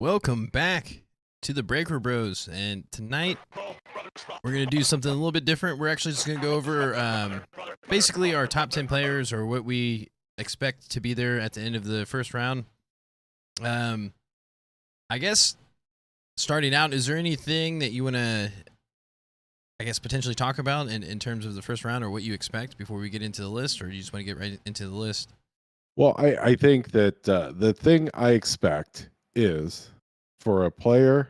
Welcome back to the Breaker Bros. And tonight we're going to do something a little bit different. We're actually just going to go over basically our top 10 players or what we expect to be there at the end of the first round. I guess starting out, is there anything that you want to, potentially talk about in terms of the first round or what you expect before we get into the list, or you just want to get right into the list? Well, I think that the thing I expect is for a player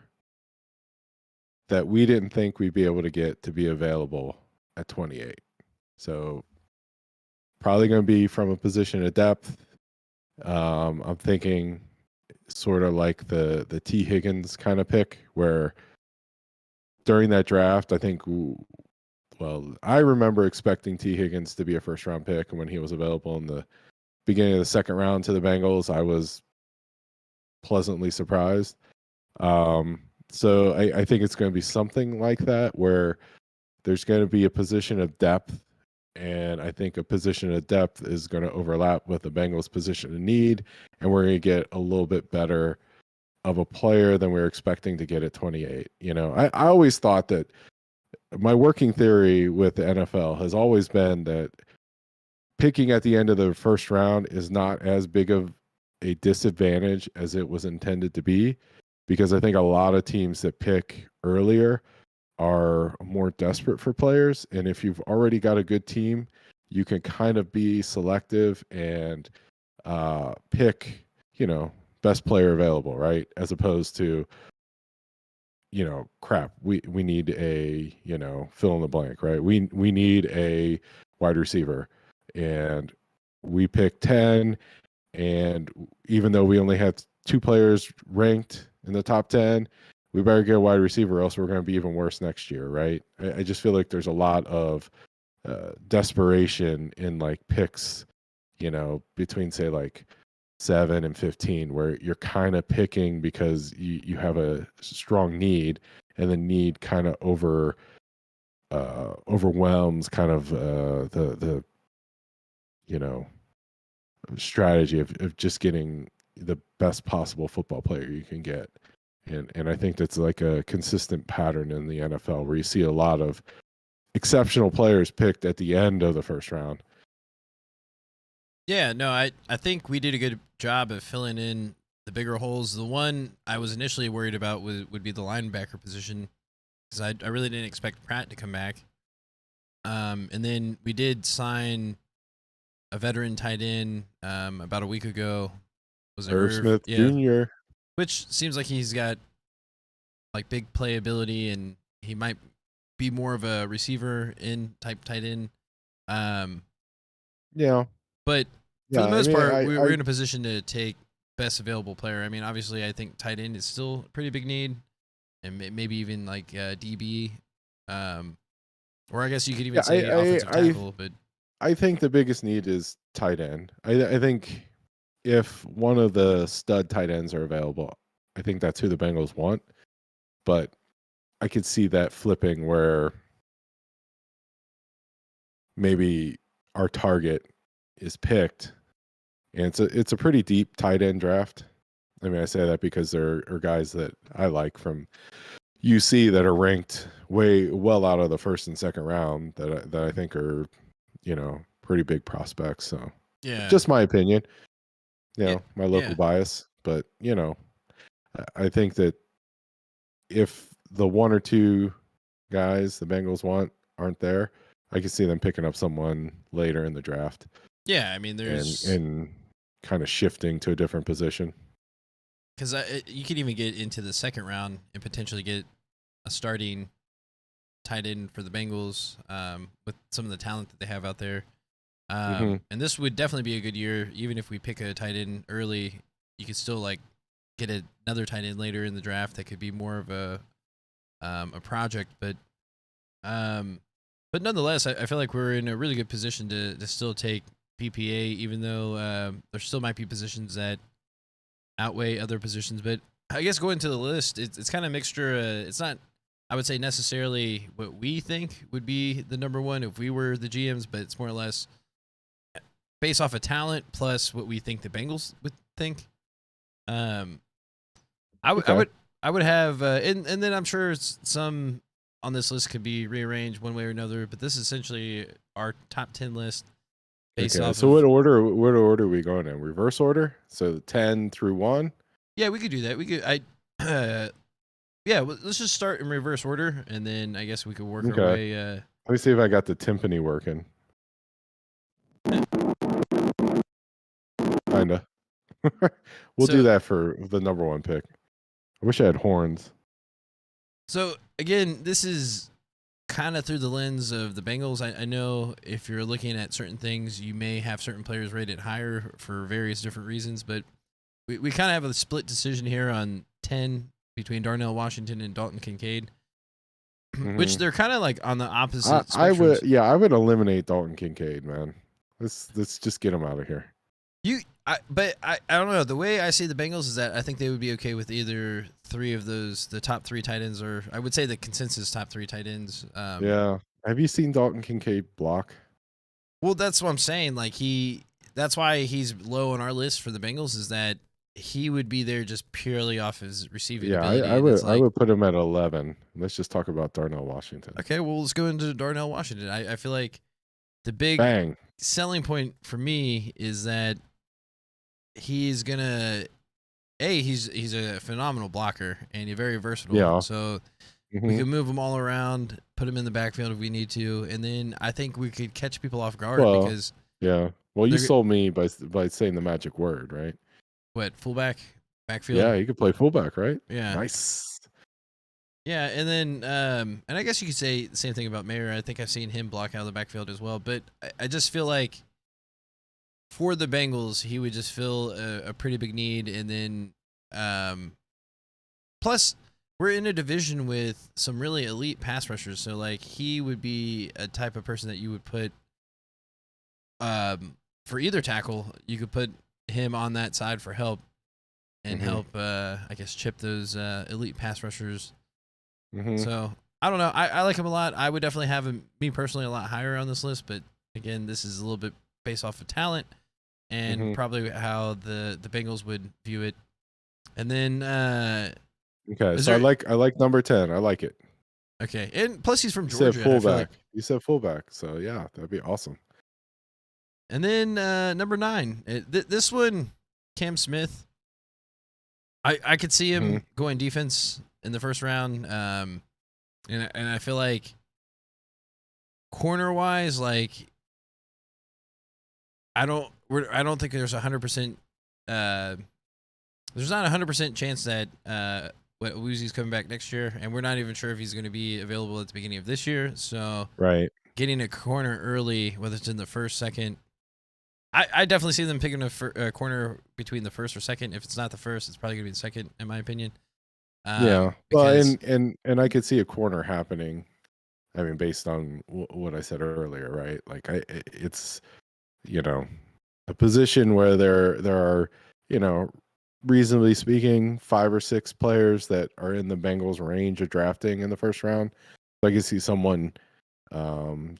that we didn't think we'd be able to get to be available at 28. So probably going to be from a position of depth. I'm thinking sort of like the T. Higgins kind of pick, where during that draft, I remember expecting T. Higgins to be a first round pick, and when he was available in the beginning of the second round to the Bengals, I was pleasantly surprised. So I think it's going to be something like that, where there's going to be a position of depth, and I think a position of depth is going to overlap with the Bengals position of need, and we're going to get a little bit better of a player than we were expecting to get at 28. You know, I always thought that my working theory with the NFL has always been that picking at the end of the first round is not as big of a disadvantage as it was intended to be, because I think a lot of teams that pick earlier are more desperate for players. And if you've already got a good team, you can kind of be selective and pick, best player available, right? As opposed to, crap, we need a, fill in the blank, right? We need a wide receiver, and we picked 10, and even though we only had 2 players ranked in the top 10, we better get a wide receiver, else we're going to be even worse next year, right? I just feel like there's a lot of desperation in like picks, between say like 7 and 15, where you're kind of picking because you have a strong need, and the need kind of overwhelms kind of the strategy of just getting the best possible football player you can get. And I think that's like a consistent pattern in the NFL, where you see a lot of exceptional players picked at the end of the first round. Yeah, no, I think we did a good job of filling in the bigger holes. The one I was initially worried about would be the linebacker position, because I really didn't expect Pratt to come back. And then we did sign a veteran tight end about a week ago. Was it Irv Smith Yeah. Jr., Which seems like he's got like big playability, and he might be more of a receiver in type tight end. Yeah. But for Yeah, the most part, we're I in a position to take best available player. I mean, obviously, I think tight end is still a pretty big need, and maybe even like DB, or I guess you could even say offensive tackle. But I think the biggest need is tight end. I think if one of the stud tight ends are available, I think that's who the Bengals want. But I could see that flipping, where maybe our target is picked, and it's a pretty deep tight end draft. I mean, I say that because there are guys that I like from UC that are ranked way well out of the first and second round that I think are, pretty big prospects. So yeah, just my opinion, yeah, my local bias. But, I think that if the 1 or 2 guys the Bengals want aren't there, I can see them picking up someone later in the draft. Yeah, I mean, there's and kind of shifting to a different position. Because you could even get into the second round and potentially get a starting tight end for the Bengals with some of the talent that they have out there. And this would definitely be a good year. Even if we pick a tight end early, you could still like get another tight end later in the draft that could be more of a project. But nonetheless, I feel like we're in a really good position to still take PPA, even though there still might be positions that outweigh other positions. But I guess going to the list, it's kind of a mixture. It's not, I would say, necessarily what we think would be the number one if we were the GMs, but it's more or less based off of talent plus what we think the Bengals would think. I would, I Okay. would, I would have, and then I'm sure some on this list could be rearranged one way or another. But this is essentially our top 10 list based Okay. off So of. what order are we going in? Reverse order? So 10 through 1? Yeah, we could do that. We could. Yeah. Let's just start in reverse order, and then I guess we could work our Okay. way. Let me see if I got the timpani working. Kinda. We'll do So, that for the number 1 pick. I wish I had horns. so again, this is kind of through the lens of the Bengals. I know if you're looking at certain things, you may have certain players rated higher for various different reasons, but we kind of have a split decision here on 10 between Darnell Washington and Dalton Kincaid, which Mhm. they're kind of like on the opposite I would, spectrums. yeah, I would eliminate Dalton Kincaid, man. Let's just get him out of here. But I don't know. The way I see the Bengals is that I think they would be okay with either three of those, the top three tight ends, or I would say the consensus top three tight ends. Yeah. Have you seen Dalton Kincaid block? Well, that's what I'm saying. That's why he's low on our list for the Bengals, is that he would be there just purely off his receiving Yeah, ability, I and it's would I like, would put him at 11. Let's just talk about Darnell Washington. okay, well, let's go into Darnell Washington. I feel like the big Bang. selling point for me is that he's gonna he's a phenomenal blocker and he's very versatile. Yeah. So we Mhm. can move him all around, put him in the backfield if we need to, and then I think we could catch people off guard Well, because yeah. Well, you they're sold me by saying the magic word, right? what, fullback, backfield, Yeah, he could play fullback, right? yeah. Nice. Yeah, and then and I guess you could say the same thing about Mayer. I think I've seen him block out of the backfield as well, but I just feel like for the Bengals, he would just fill a pretty big need, and then plus we're in a division with some really elite pass rushers, so like he would be a type of person that you would put for either tackle. You could put him on that side for help and Mhm. help I guess chip those elite pass rushers. Mhm. So I don't know. I like him a lot. I would definitely have him, me personally, a lot higher on this list. But again, this is a little bit based off of talent and Mhm. probably how the Bengals would view it. And then Okay, is so there I like number 10. I like it. okay? And plus, he's from You said Georgia, and I feel like. fullback. You said fullback. So yeah, that'd be awesome. And then number 9, this one, Cam Smith. I could see him Mhm. going defense in the first round. And I feel like corner wise, like I don't think there's 100%. There's not 100% chance that Woozy's coming back next year, and we're not even sure if he's going to be available at the beginning of this year. So Right. getting a corner early, whether it's in the first, second, I definitely see them picking a corner between the first or second. If it's not the first, it's probably going to be the second, in my opinion. Yeah. Well, Because and I could see a corner happening. I mean, based on what I said earlier, right? Like it's you know a position where there are reasonably speaking 5 or 6 players that are in the Bengals range of drafting in the first round. So I can see someone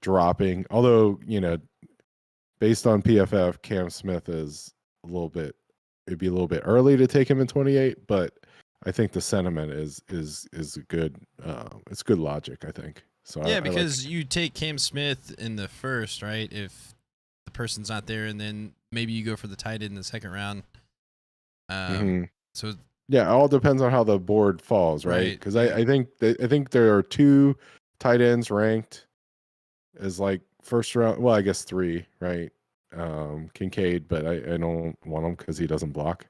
dropping. Although based on PFF, Cam Smith is a little bit. It'd be a little bit early to take him in 28, but I think the sentiment is good. It's good logic, I think. So yeah, I like. because you take Cam Smith in the first, right? If the person's not there, and then maybe you go for the tight end in the second round. Mhm. So Yeah, it all depends on how the board falls, right? right, Because yeah. I think there are 2 tight ends ranked as like first round. Well, I guess 3, right? Kincaid, but I don't want him because he doesn't block.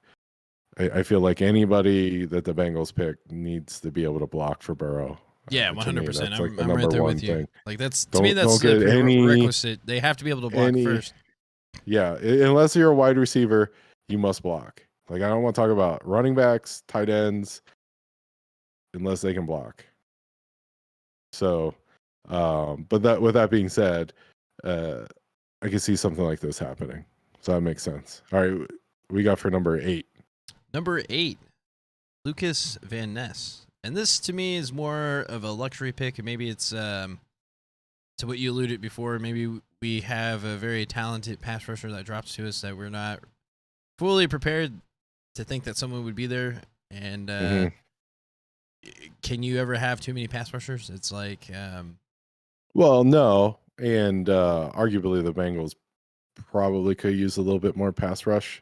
I feel like anybody that the Bengals pick needs to be able to block for Burrow. Yeah, To me, 100%. that's like the I'm right number there one with you. thing. Like that's, to me, Don't that's a get prerequisite. They have to be able to block any first. yeah, unless you're a wide receiver, you must block. Like I don't want to talk about running backs, tight ends, unless they can block. So, but that with that being said, I can see something like this happening. So that makes sense. All right, we got for number 8. Number 8, Lucas Van Ness, and this to me is more of a luxury pick, and maybe it's to what you alluded before. Maybe we have a very talented pass rusher that drops to us that we're not fully prepared to think that someone would be there, And Mhm. can you ever have too many pass rushers? It's like, Well, no, and arguably the Bengals probably could use a little bit more pass rush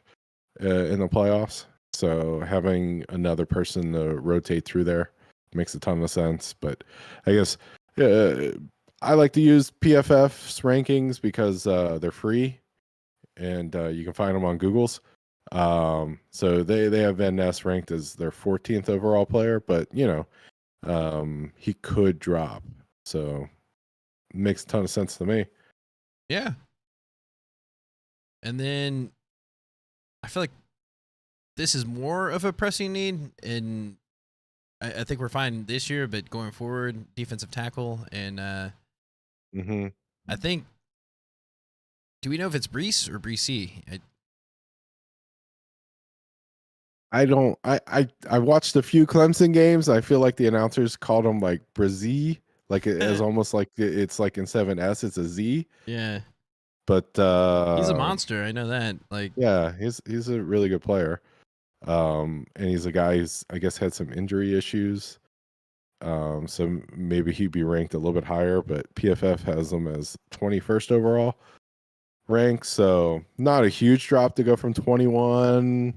in the playoffs. So having another person to rotate through there makes a ton of sense. But I guess uh, I like to use PFF's rankings because they're free and you can find them on Google's. So they have Van Ness ranked as their 14th overall player, but he could drop. So makes a ton of sense to me. yeah. And then I feel like this is more of a pressing need, and I think we're fine this year, but going forward, defensive tackle, and Mm-hmm. I think, do we know if it's Brees or Breesy? I don't. I watched a few Clemson games. I feel like the announcers called him like Brazil, like it as almost like it's like instead of an S, it's a Z. Yeah, But he's a monster. I know that. Like, yeah, he's a really good player. And he's a guy who's I guess had some injury issues. So maybe he'd be ranked a little bit higher, but PFF has him as 21st overall rank. So not a huge drop to go from 21,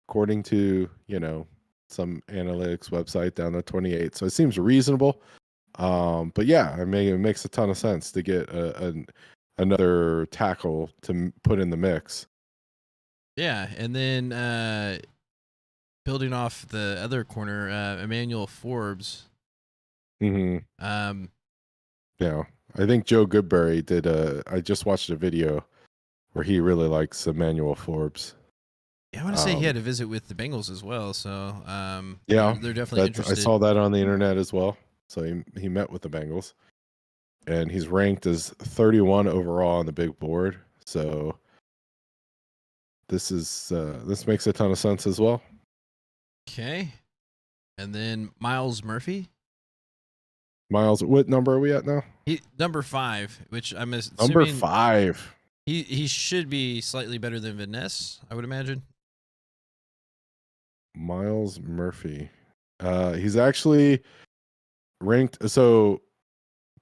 according to some analytics website, down to 28. So it seems reasonable. But yeah, I mean, it makes a ton of sense to get another tackle to put in the mix. yeah, and then building off the other corner, Emmanuel Forbes. Mm-hmm. Um, Yeah, I think Joe Goodberry did. I just watched a video where he really likes Emmanuel Forbes. yeah, I want to say he had a visit with the Bengals as well. So Yeah, they're definitely that's I interested. saw that on the internet as well. So he met with the Bengals, and he's ranked as 31 overall on the big board. So this makes a ton of sense as well. Okay, and then Miles Murphy. Miles, what number are we at now? He number 5, which I'm Number assuming 5. he should be slightly better than Van Ness, I would imagine. Miles Murphy. He's actually ranked. So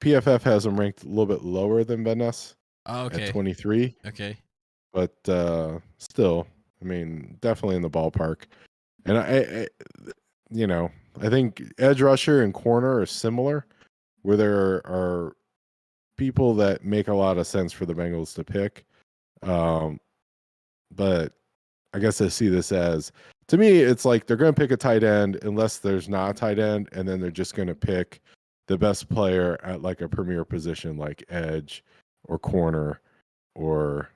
PFF has him ranked a little bit lower than Van Ness Oh, at okay. 23, Okay. but still, I mean, definitely in the ballpark. And I think edge rusher and corner are similar, where there are people that make a lot of sense for the Bengals to pick. But I guess I see this as, to me, it's like they're going to pick a tight end unless there's not a tight end, and then they're just going to pick the best player at like a premier position like edge or corner or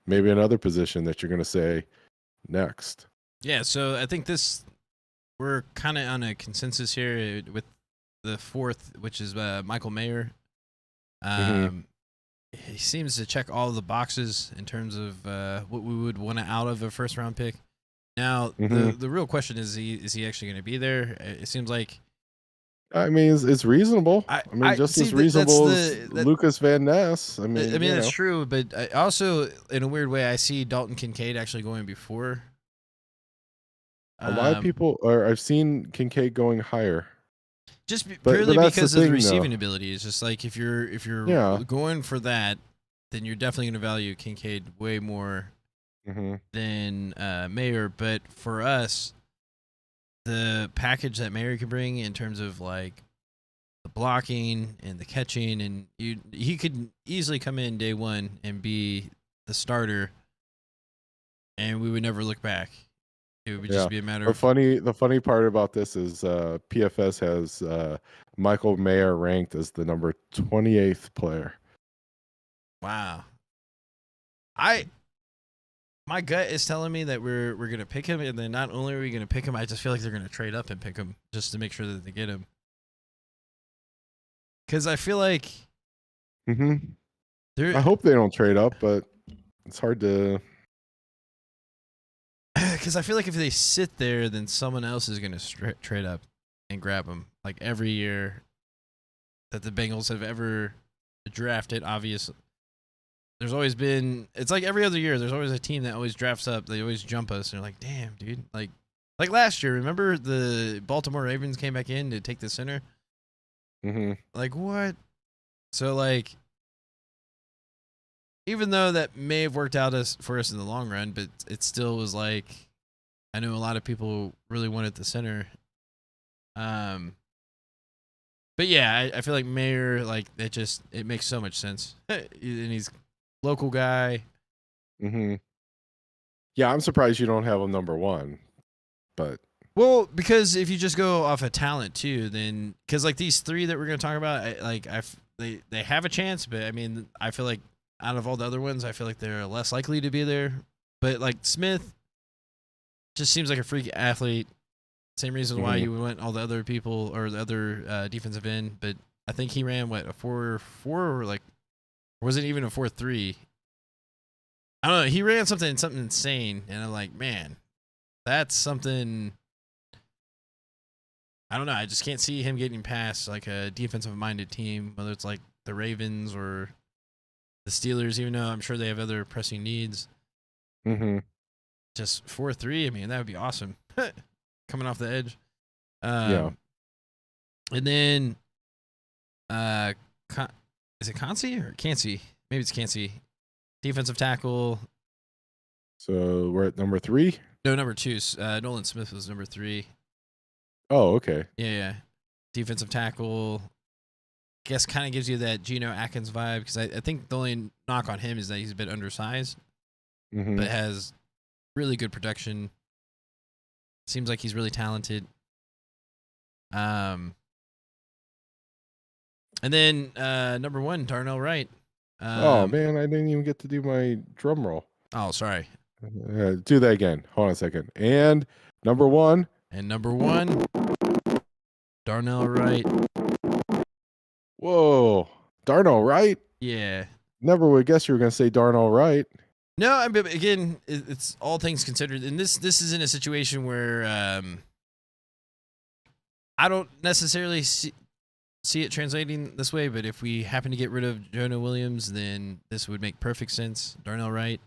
maybe another position that you're going to say next. Yeah, so I think we're kind of on a consensus here with the 4th, which is Michael Mayer. He seems to check all the boxes in terms of what we would want out of a first round pick. Now, the real question is he actually going to be there? It seems like, I mean, it's reasonable. I mean, just see as reasonable as that, Lucas Van Ness. I I mean, mean that's true, but I also, in a weird way, I see Dalton Kincaid actually going before. A lot of people, or I've seen Kincaid going higher. Just But purely that's the because of the thing, receiving though. ability. It's just like if you're Yeah. going for that, then you're definitely going to value Kincaid way more than Mayer. But for us, the package that Mayer can bring in terms of like the blocking and the catching, and he could easily come in day one and be the starter, and we would never look back. It would just be a matter of The funny part about this is PFS has Michael Mayer ranked as the number 28th player. wow. My gut is telling me that we're gonna pick him, and then not only are we gonna pick him, I just feel like they're gonna trade up and pick him just to make sure that they get him. Because I feel like I hope they don't trade up, but it's hard to. Because I feel like if they sit there, then someone else is gonna trade up and grab him. Like every year that the Bengals have ever drafted, obviously. There's always been, it's like every other year, there's always a team that always drafts up. They always jump us. And they're like, damn, dude. Like, Like last year, remember the Baltimore Ravens came back in to take the center? Mm-hmm. Like what? So like, even though that may have worked out for us in the long run, but it still was like, I know a lot of people really wanted the center. But yeah, I feel like Mayer, like it makes so much sense, and he's local guy. Mm-hmm. Yeah, I'm surprised you don't have him number one, but Well, because if you just go off of talent too, then because like these three that we're gonna talk about, they have a chance, but I mean, I feel like out of all the other ones, I feel like they're less likely to be there. But like Smith just seems like a freak athlete. Same reason why you went all the other people or the other defensive end, but I think he ran what, a 4.4, or like wasn't even a 4.3. I don't know. He ran something insane, and I'm like, man, that's something. I don't know. I just can't see him getting past like a defensive minded team, whether it's like the Ravens or the Steelers, even though I'm sure they have other pressing needs. Mm-hmm. Just 4.3. I mean, that would be awesome. Coming off the edge. Yeah. And then, is it Cansey or Cansey? Maybe it's Cansey. Defensive tackle. So we're at number 3? No, number 2. Nolan Smith was number 3. Oh, okay. Yeah. Defensive tackle. Guess kind of gives you that Geno Atkins vibe, because I think the only knock on him is that he's a bit undersized, but has really good production. Seems like he's really talented. And then number 1, Darnell Wright. Oh man, I didn't even get to do my drum roll. Oh, sorry. Do that again. Hold on a second. And number 1. And number 1, Darnell Wright. Whoa, Darnell Wright? Yeah. Never would guess you were going to say Darnell Wright. No, I mean, again, it's all things considered, and this is in a situation where I don't necessarily see it translating this way, but if we happen to get rid of Jonah Williams, then this would make perfect sense. Darnell Wright,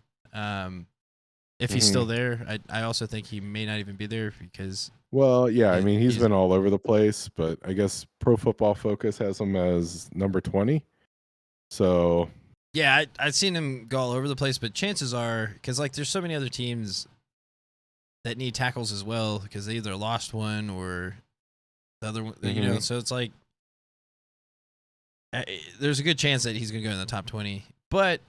if he's still there, I also think he may not even be there because. Well, yeah, I mean, he's been all over the place, but I guess Pro Football Focus has him as number 20. So. Yeah, I've seen him go all over the place, but chances are, because like there's so many other teams that need tackles as well, because they either lost one or the other one, you know. So it's like there's a good chance that he's gonna go in the top 20. But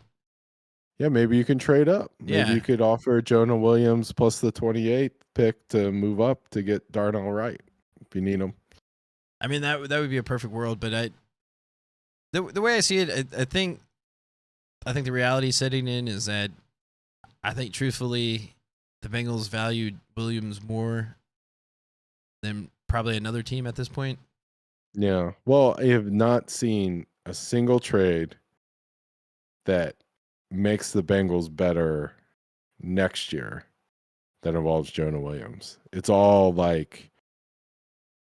yeah, maybe you can trade up. Maybe Yeah. you could offer Jonah Williams plus the 28th pick to move up to get Darnell Wright if you need him. I mean, that would be a perfect world, but the way I see it, I think the reality setting in is that I think truthfully the Bengals valued Williams more than probably another team at this point. Yeah. Well, I have not seen a single trade that makes the Bengals better next year that involves Jonah Williams. It's all like,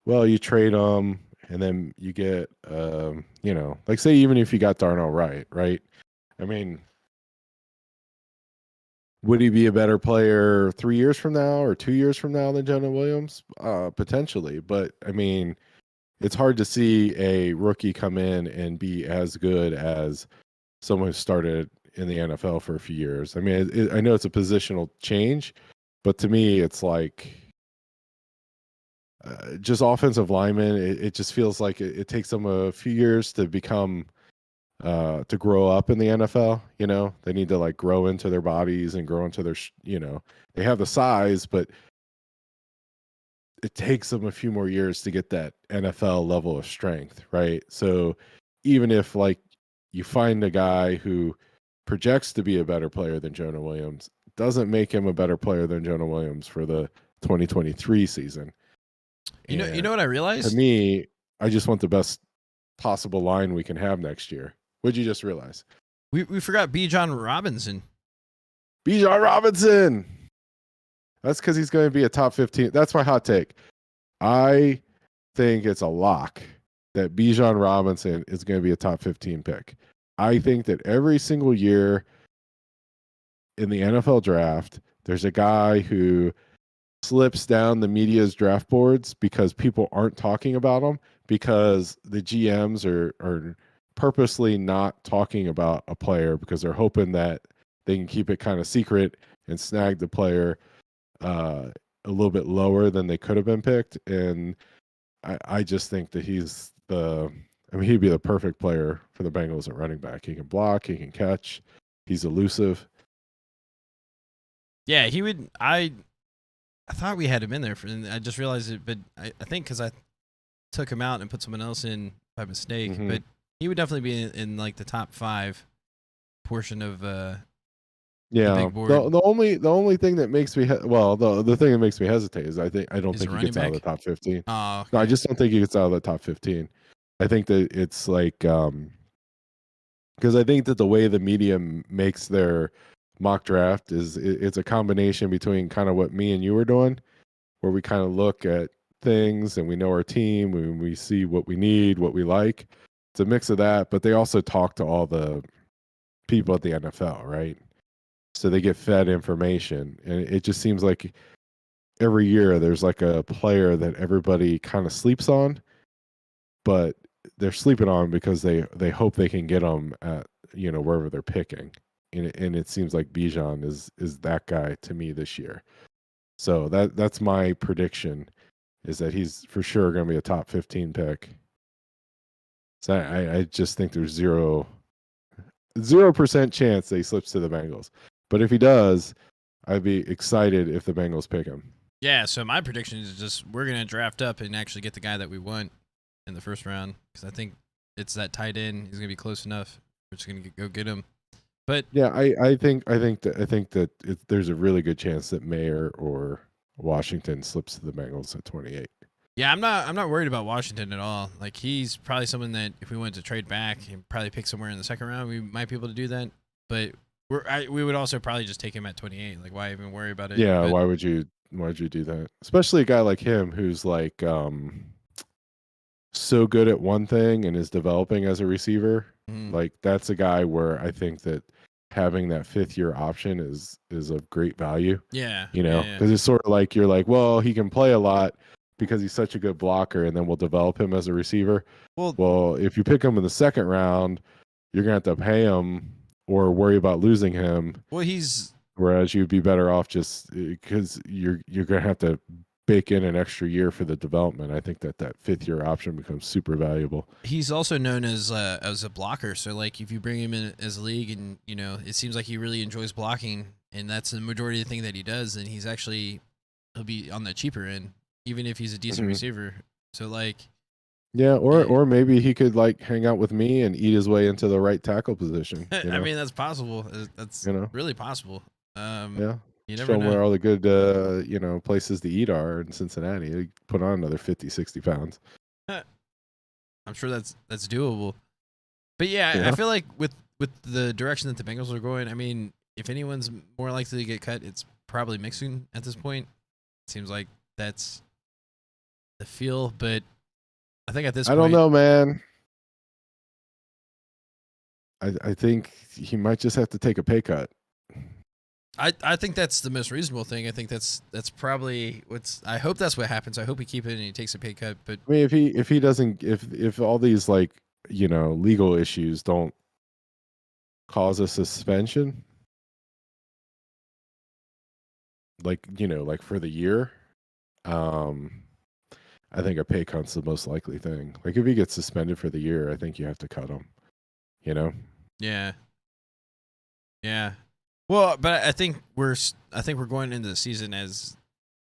well, you trade him and then you get, like say even if you got Darnell Wright, right? I mean, would he be a better player 3 years from now or 2 years from now than Jonah Williams? Potentially. But I mean, it's hard to see a rookie come in and be as good as someone who started in the NFL for a few years. I mean, I know it's a positional change, but to me, it's like just offensive linemen. It just feels like it takes them a few years to become to grow up in the NFL. You know, they need to like grow into their bodies and grow into their, they have the size, but it takes them a few more years to get that NFL level of strength, right? So even if like you find a guy who projects to be a better player than Jonah Williams, doesn't make him a better player than Jonah Williams for the 2023 season. You know what I realized? To me, I just want the best possible line we can have next year. What'd you just realize? We forgot Bijan Robinson. Bijan Robinson. That's because he's going to be a top 15. That's my hot take. I think it's a lock that Bijan Robinson is going to be a top 15 pick. I think that every single year in the NFL draft, there's a guy who slips down the media's draft boards because people aren't talking about them, because the GMs are purposely not talking about a player because they're hoping that they can keep it kind of secret and snag the player a little bit lower than they could have been picked. And I just think that he'd be the perfect player for the Bengals at running back. He can block, he can catch, he's elusive. Yeah, he would. I thought we had him in there, and I just realized it. But I think because I took him out and put someone else in by mistake. Mhm. But he would definitely be in like the top 5 portion of Yeah, big board. the only thing that makes me the thing that makes me hesitate is I don't Is think a he gets running out of the top 15. Oh, No, I okay. just don't think he gets out of the top 15. I think that it's like because I think that the way the media makes their mock draft is it's a combination between kind of what me and you were doing, where we kind of look at things and we know our team, we see what we need, what we like. It's a mix of that, but they also talk to all the people at the NFL, right? So they get fed information, and it just seems like every year there's like a player that everybody kind of sleeps on, but they're sleeping on because they hope they can get them at wherever they're picking, and it seems like Bijan is that guy to me this year. So that's my prediction, is that he's for sure going to be a top 15 pick. So I just think there's 0% chance that he slips to the Bengals, but if he does, I'd be excited if the Bengals pick him. Yeah, so my prediction is just we're going to draft up and actually get the guy that we want in the first round, because I think it's that tight end. He's going to be close enough. We're just going to go get him. But yeah, I think that there's a really good chance that Mayer or Washington slips to the Bengals at 28. yeah, I'm not worried about Washington at all. Like, he's probably someone that if we wanted to trade back and probably pick somewhere in the second round, we might be able to do that. But we would also probably just take him at 28. Like, why even worry about it? Yeah, But why would you do that? Especially a guy like him who's like so good at one thing and is developing as a receiver. Mhm. Like, that's a guy where I think that having that 5th-year option is of great value. Yeah, Because it's sort of like you're like, well, he can play a lot because he's such a good blocker, and then we'll develop him as a receiver. Well, if you pick him in the second round, you're gonna have to pay him or worry about losing him. Well, he's Whereas you'd be better off just because you're gonna have to bake in an extra year for the development. I think that 5th-year option becomes super valuable. he's also known as a blocker. So, like, if you bring him in as a league, and it seems like he really enjoys blocking, and that's the majority of the thing that he does, then he'll be on the cheaper end, even if he's a decent receiver. So, like, yeah, or maybe he could like hang out with me and eat his way into the right tackle position. I mean, that's possible. That's really possible. Yeah. You Show never him where know. all the good places to eat are in Cincinnati. He put on another 50-60 pounds. I'm sure that's doable. But yeah, Yeah. I feel like with the direction that the Bengals are going, I mean, if anyone's more likely to get cut, it's probably Mixon at this point. Seems like that's the feel, but I think at this point, I don't know, man. I think he might just have to take a pay cut. I think that's the most reasonable thing. I think that's probably I hope that's what happens. I hope we keep it and he takes a pay cut. But I mean, if he doesn't, if all these like legal issues don't cause a suspension, like like for the year, I think a pay cut's the most likely thing. Like if he gets suspended for the year, I think you have to cut him. yeah. Well, but I think we're going into the season as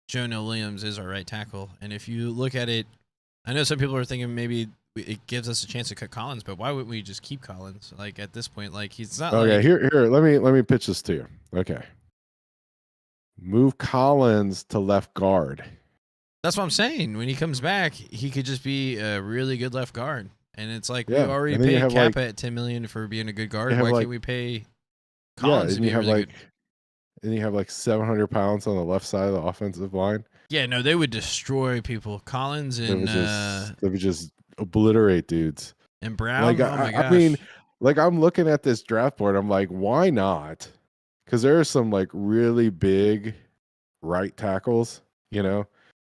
Jonah Williams is our right tackle, and if you look at it, I know some people are thinking maybe it gives us a chance to cut Collins, but why wouldn't we just keep Collins? Like at this point, like he's not. Okay, like, here. Let me pitch this to you. Okay, move Collins to left guard. That's what I'm saying. When he comes back, he could just be a really good left guard, and it's like we Yeah, already and then you paid have, Cap like- at $10 million for being a good guard. You have, Why like- can't we pay Collins to and be you have really like, good? and you have like 700 pounds on the left side of the offensive line. Yeah, no, they would destroy people. Collins They and would just obliterate dudes. and Brown. Like Oh my gosh. I mean, like I'm looking at this draft board. I'm like, why not? Because there are some like really big right tackles You know,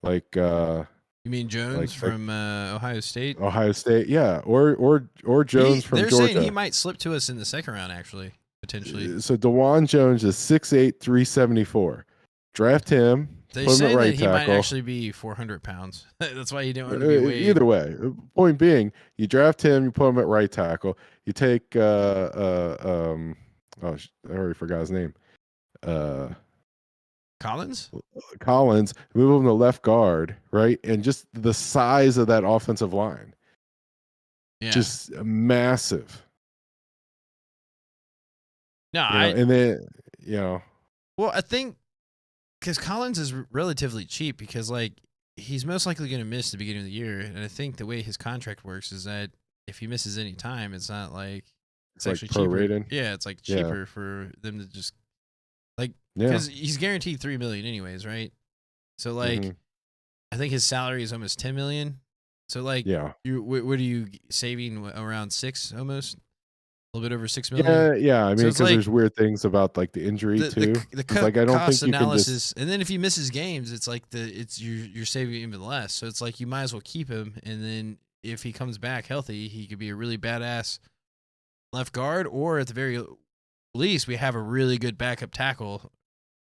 like You mean Jones like from Ohio State? Ohio State, yeah, or Jones from They're saying he Georgia. might slip to us in the second round, actually, potentially. So DeJuan Jones is 6'8", 374. Draft him, They put him at say that right he might tackle. actually be 400 pounds. That's why he didn't want to be Either waived. way, point being, you draft him, you put him at right tackle. You take I already forgot his name. Uh, Collins? Collins, move him to left guard, right? And just the size of that offensive line, Yeah. just massive. No, And then well, I think because Collins is relatively cheap because like he's most likely going to miss the beginning of the year, and I think the way his contract works is that if he misses any time, it's not like it's like actually cheaper. prorated. Yeah, it's like Yeah. cheaper for them to just like Yeah. because he's guaranteed $3 million anyways, right? So like I think his salary is almost 10 million. So like Yeah. what are you saving around 6 almost? A little bit over 6 million. Yeah. I mean, So because it's like there's weird things about like the injury too. the It's like I don't cost think you can just. analysis, and then if he misses games, it's like you're saving even less. So it's like you might as well keep him, and then if he comes back healthy, he could be a really badass left guard, or at the very least, we have a really good backup tackle,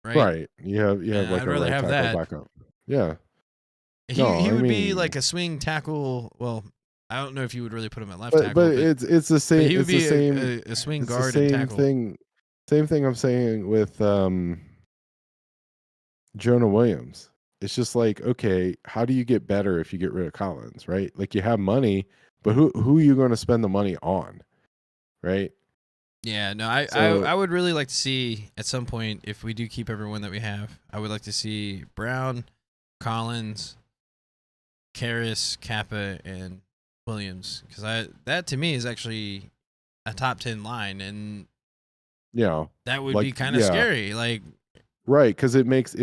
right? Right. You have like I'd a rather right have tackle that. backup. Yeah. He No, he I would be mean, like a swing tackle. Well, I don't know if you would really put him at left but tackle, but it's the same. he would It's the be same. a swing It's the guard and same tackle. thing. Same thing I'm saying with Jonah Williams. It's just like, okay, how do you get better if you get rid of Collins, right? Like you have money, but who are you going to spend the money on, right? Yeah, no, I So would really like to see at some point if we do keep everyone that we have. I would like to see Brown, Collins, Karras, Kappa, and Williams because that to me is actually a top 10 line, and yeah, that would like be kind of scary. Like, right, because it makes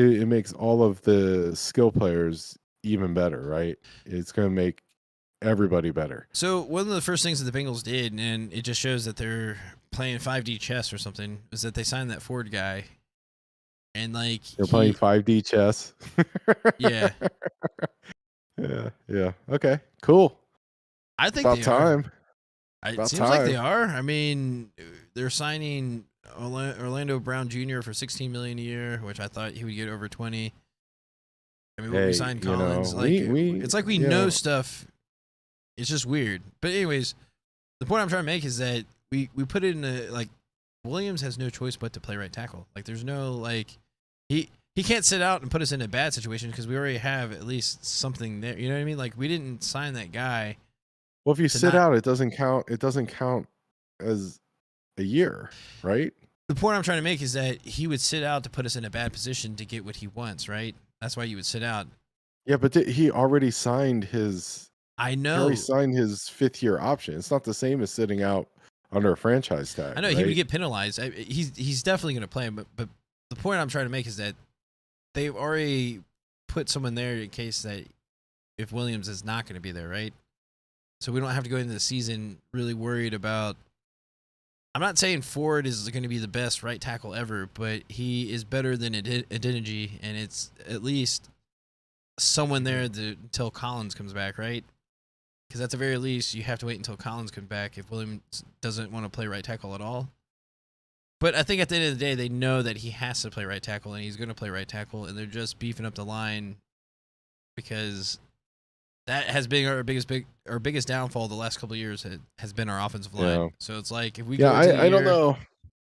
all of the skill players even better, right? It's going to make everybody better. so one of the first things that the Bengals did, and it just shows that they're playing 5D chess or something, is that they signed that Ford guy, and like They're playing 5D chess. yeah, Yeah. Okay. Cool. I think About they are. time. It About seems like they time. are. I mean, they're signing Orlando Brown Jr. for $16 million a year, which I thought he would get over 20. I mean, when we Hey, signed Collins, we it's like we know stuff. It's just weird. But anyways, the point I'm trying to make is that we put it in a like Williams has no choice but to play right tackle. Like there's no like he can't sit out and put us in a bad situation because we already have at least something there. You know what I mean? Like we didn't sign that guy. Well, if you sit out, it doesn't count. It doesn't count as a year, right? The point I'm trying to make is that he would sit out to put us in a bad position to get what he wants, right? That's why you would sit out. Yeah, but he already signed his. I He know. already signed his 5th-year option. It's not the same as sitting out under a franchise tag. I know right? he would get penalized. He's definitely going to play, but the point I'm trying to make is that they've already put someone there in case that if Williams is not going to be there, right? So we don't have to go into the season really worried about. I'm not saying Ford is going to be the best right tackle ever, but he is better than Adeniji, and it's at least someone there until Collins comes back, right? Because at the very least, you have to wait until Collins comes back if Williams doesn't want to play right tackle at all. But I think at the end of the day, they know that he has to play right tackle, and he's going to play right tackle, and they're just beefing up the line because that has been our biggest downfall the last couple of years has been our offensive line. Yeah. So it's like if we Yeah, go into the I don't year know.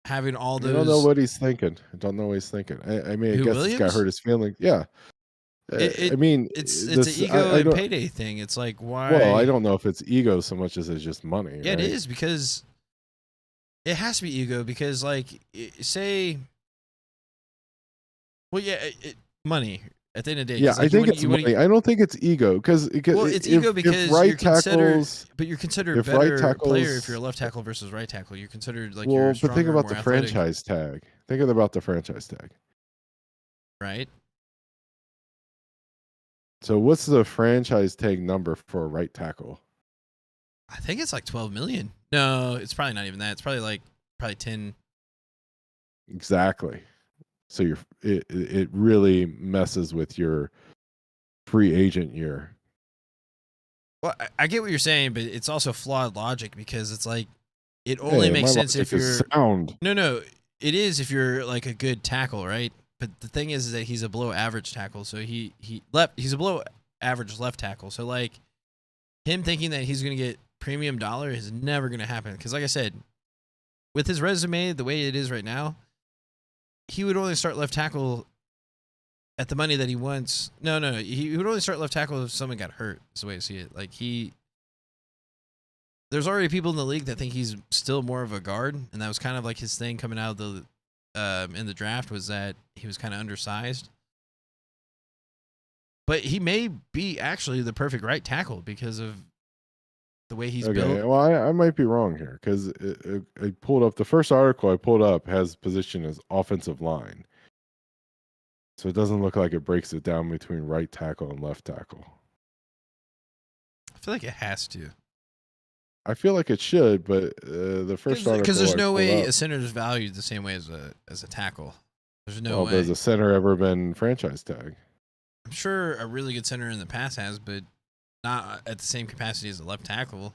having all I those. don't know what he's thinking. I don't know what he's thinking. I mean, I guess this guy Williams? hurt his feelings. Yeah. I mean, it's this an ego and payday thing. It's like why? Well, I don't know if it's ego so much as it's just money. Yeah, right? it is because it has to be ego because like say, well, yeah, money. At the end of the day, Yeah, like, I think it's money. I don't think it's ego because well, it's ego because right you're considered, tackles, but you're considered if better right tackles, player if you're a left tackle versus right tackle. You're considered like well, you're but stronger, think about more the athletic, franchise tag. Think about the franchise tag. right? So what's the franchise tag number for a right tackle? I think it's like 12 million. No, it's probably not even that. It's probably 10. Exactly. So it really messes with your free agent year. Well, I get what you're saying, but it's also flawed logic because it's like it only makes my sense logic if is you're sound. no, it is if you're like a good tackle, right? But the thing is that he's a below average tackle, so he's a below average left tackle. So like him thinking that he's gonna get premium dollar is never gonna happen. Because like I said, with his resume the way it is right now, he would only start left tackle at the money that he wants. No, he would only start left tackle if someone got hurt. That's the way I see it. Like there's already people in the league that think he's still more of a guard, and that was kind of like his thing coming out of the in the draft was that he was kind of undersized. But he may be actually the perfect right tackle because of the way he's built. Well, I might be wrong here because I pulled up the first article I pulled up has position as offensive line. So it doesn't look like it breaks it down between right tackle and left tackle. I feel like it has to. I feel like it should, but the first article because there's I no pulled way up, a center is valued the same way as a tackle. There's no way. Has a center ever been franchise tag? I'm sure a really good center in the past has, but not at the same capacity as a left tackle.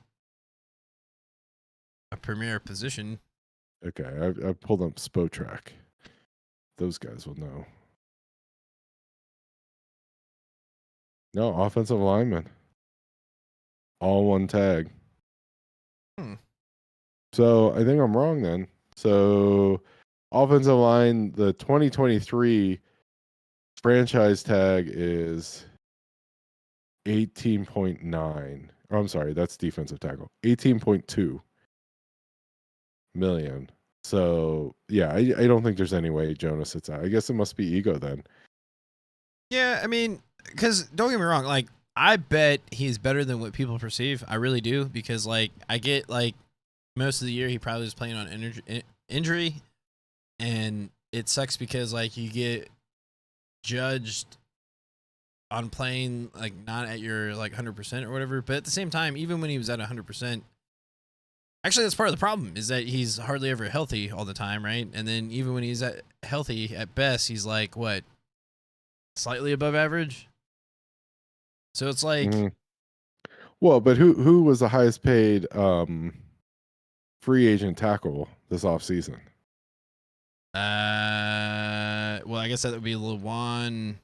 A premier position. Okay, I pulled up Spotrac. Those guys will know. No, offensive lineman. All one tag. So I think I'm wrong then. So offensive line, the 2023 franchise tag is 18.9. Oh, I'm sorry, that's defensive tackle. 18.2 million. So yeah, I don't think there's any way Jonas sits out. I guess it must be ego then. Yeah, I mean, because don't get me wrong, like I bet he's better than what people perceive. I really do, because like I get like most of the year he probably was playing on injury, and it sucks because like you get judged on playing like not at your like 100% or whatever. But at the same time, even when he was at 100%, actually that's part of the problem is that he's hardly ever healthy all the time, right? And then even when he's at healthy at best, he's like what, slightly above average. So it's like, well, but who was the highest paid free agent tackle this offseason? Well, I guess that would be Jawan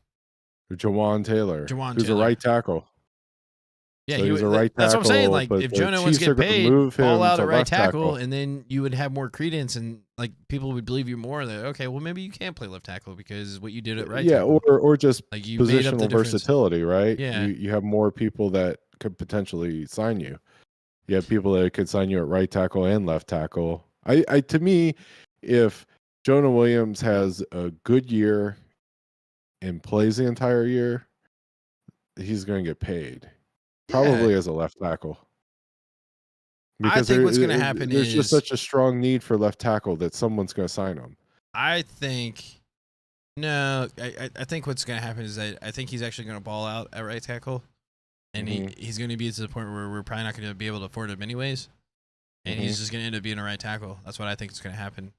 Taylor. Jawan who's Taylor. a right tackle. Yeah, So he he's a right tackle. That's what I'm saying. Like, but if the Jonah wants Chiefs to are get gonna paid, move him fall out to at right left tackle, and then you would have more credence, and like people would believe you more. That okay, well maybe you can play left tackle because what you did at right tackle. or just like you made up the positional versatility, right? Yeah. You have more people that could potentially sign you. You have people that could sign you at right tackle and left tackle. I to me, if Jonah Williams has a good year and plays the entire year, he's going to get paid. Probably as a left tackle. Because I think what's going to happen there's just such a strong need for left tackle that someone's going to sign him. I think no. I think what's going to happen is that I think he's actually going to ball out at right tackle, and he's going to be to the point where we're probably not going to be able to afford him anyways, and he's just going to end up being a right tackle. That's what I think is going to happen.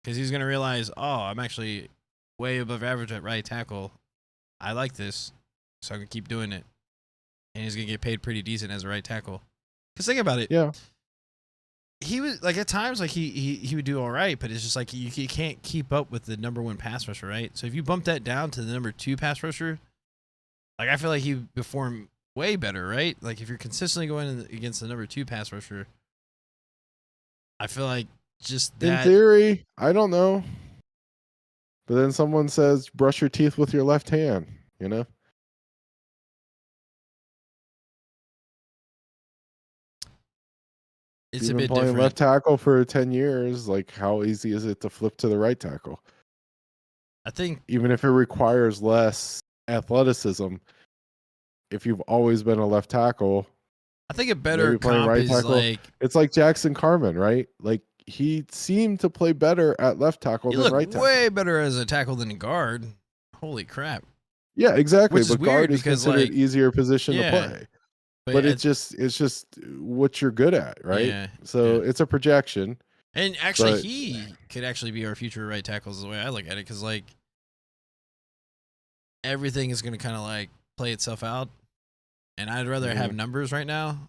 Because he's going to realize, oh, I'm actually way above average at right tackle. I like this, so I'm going to keep doing it. And he's going to get paid pretty decent as a right tackle. Because think about it. Yeah. He was, like, at times, like, he would do all right, but it's just like you can't keep up with the number one pass rusher, right? So if you bump that down to the number two pass rusher, like, I feel like he would perform way better, right? Like, if you're consistently going against the number two pass rusher, I feel like just that. In theory, I don't know. But then someone says, brush your teeth with your left hand, you know? It's You've a been bit playing different. left tackle for 10 years. Like, how easy is it to flip to the right tackle? I think even if it requires less athleticism, if you've always been a left tackle, I think a better comp right is tackle. like It's like Jackson Carman, right? Like he seemed to play better at left tackle than right tackle. Way better as a tackle than a guard. Holy crap! Yeah, exactly. Which is but guard weird is because considered like easier position to play. But it's just what you're good at, right? Yeah, so it's a projection. And actually, But he could actually be our future right tackle, is the way I look at it, because like everything is going to kind of like play itself out, and I'd rather have numbers right now.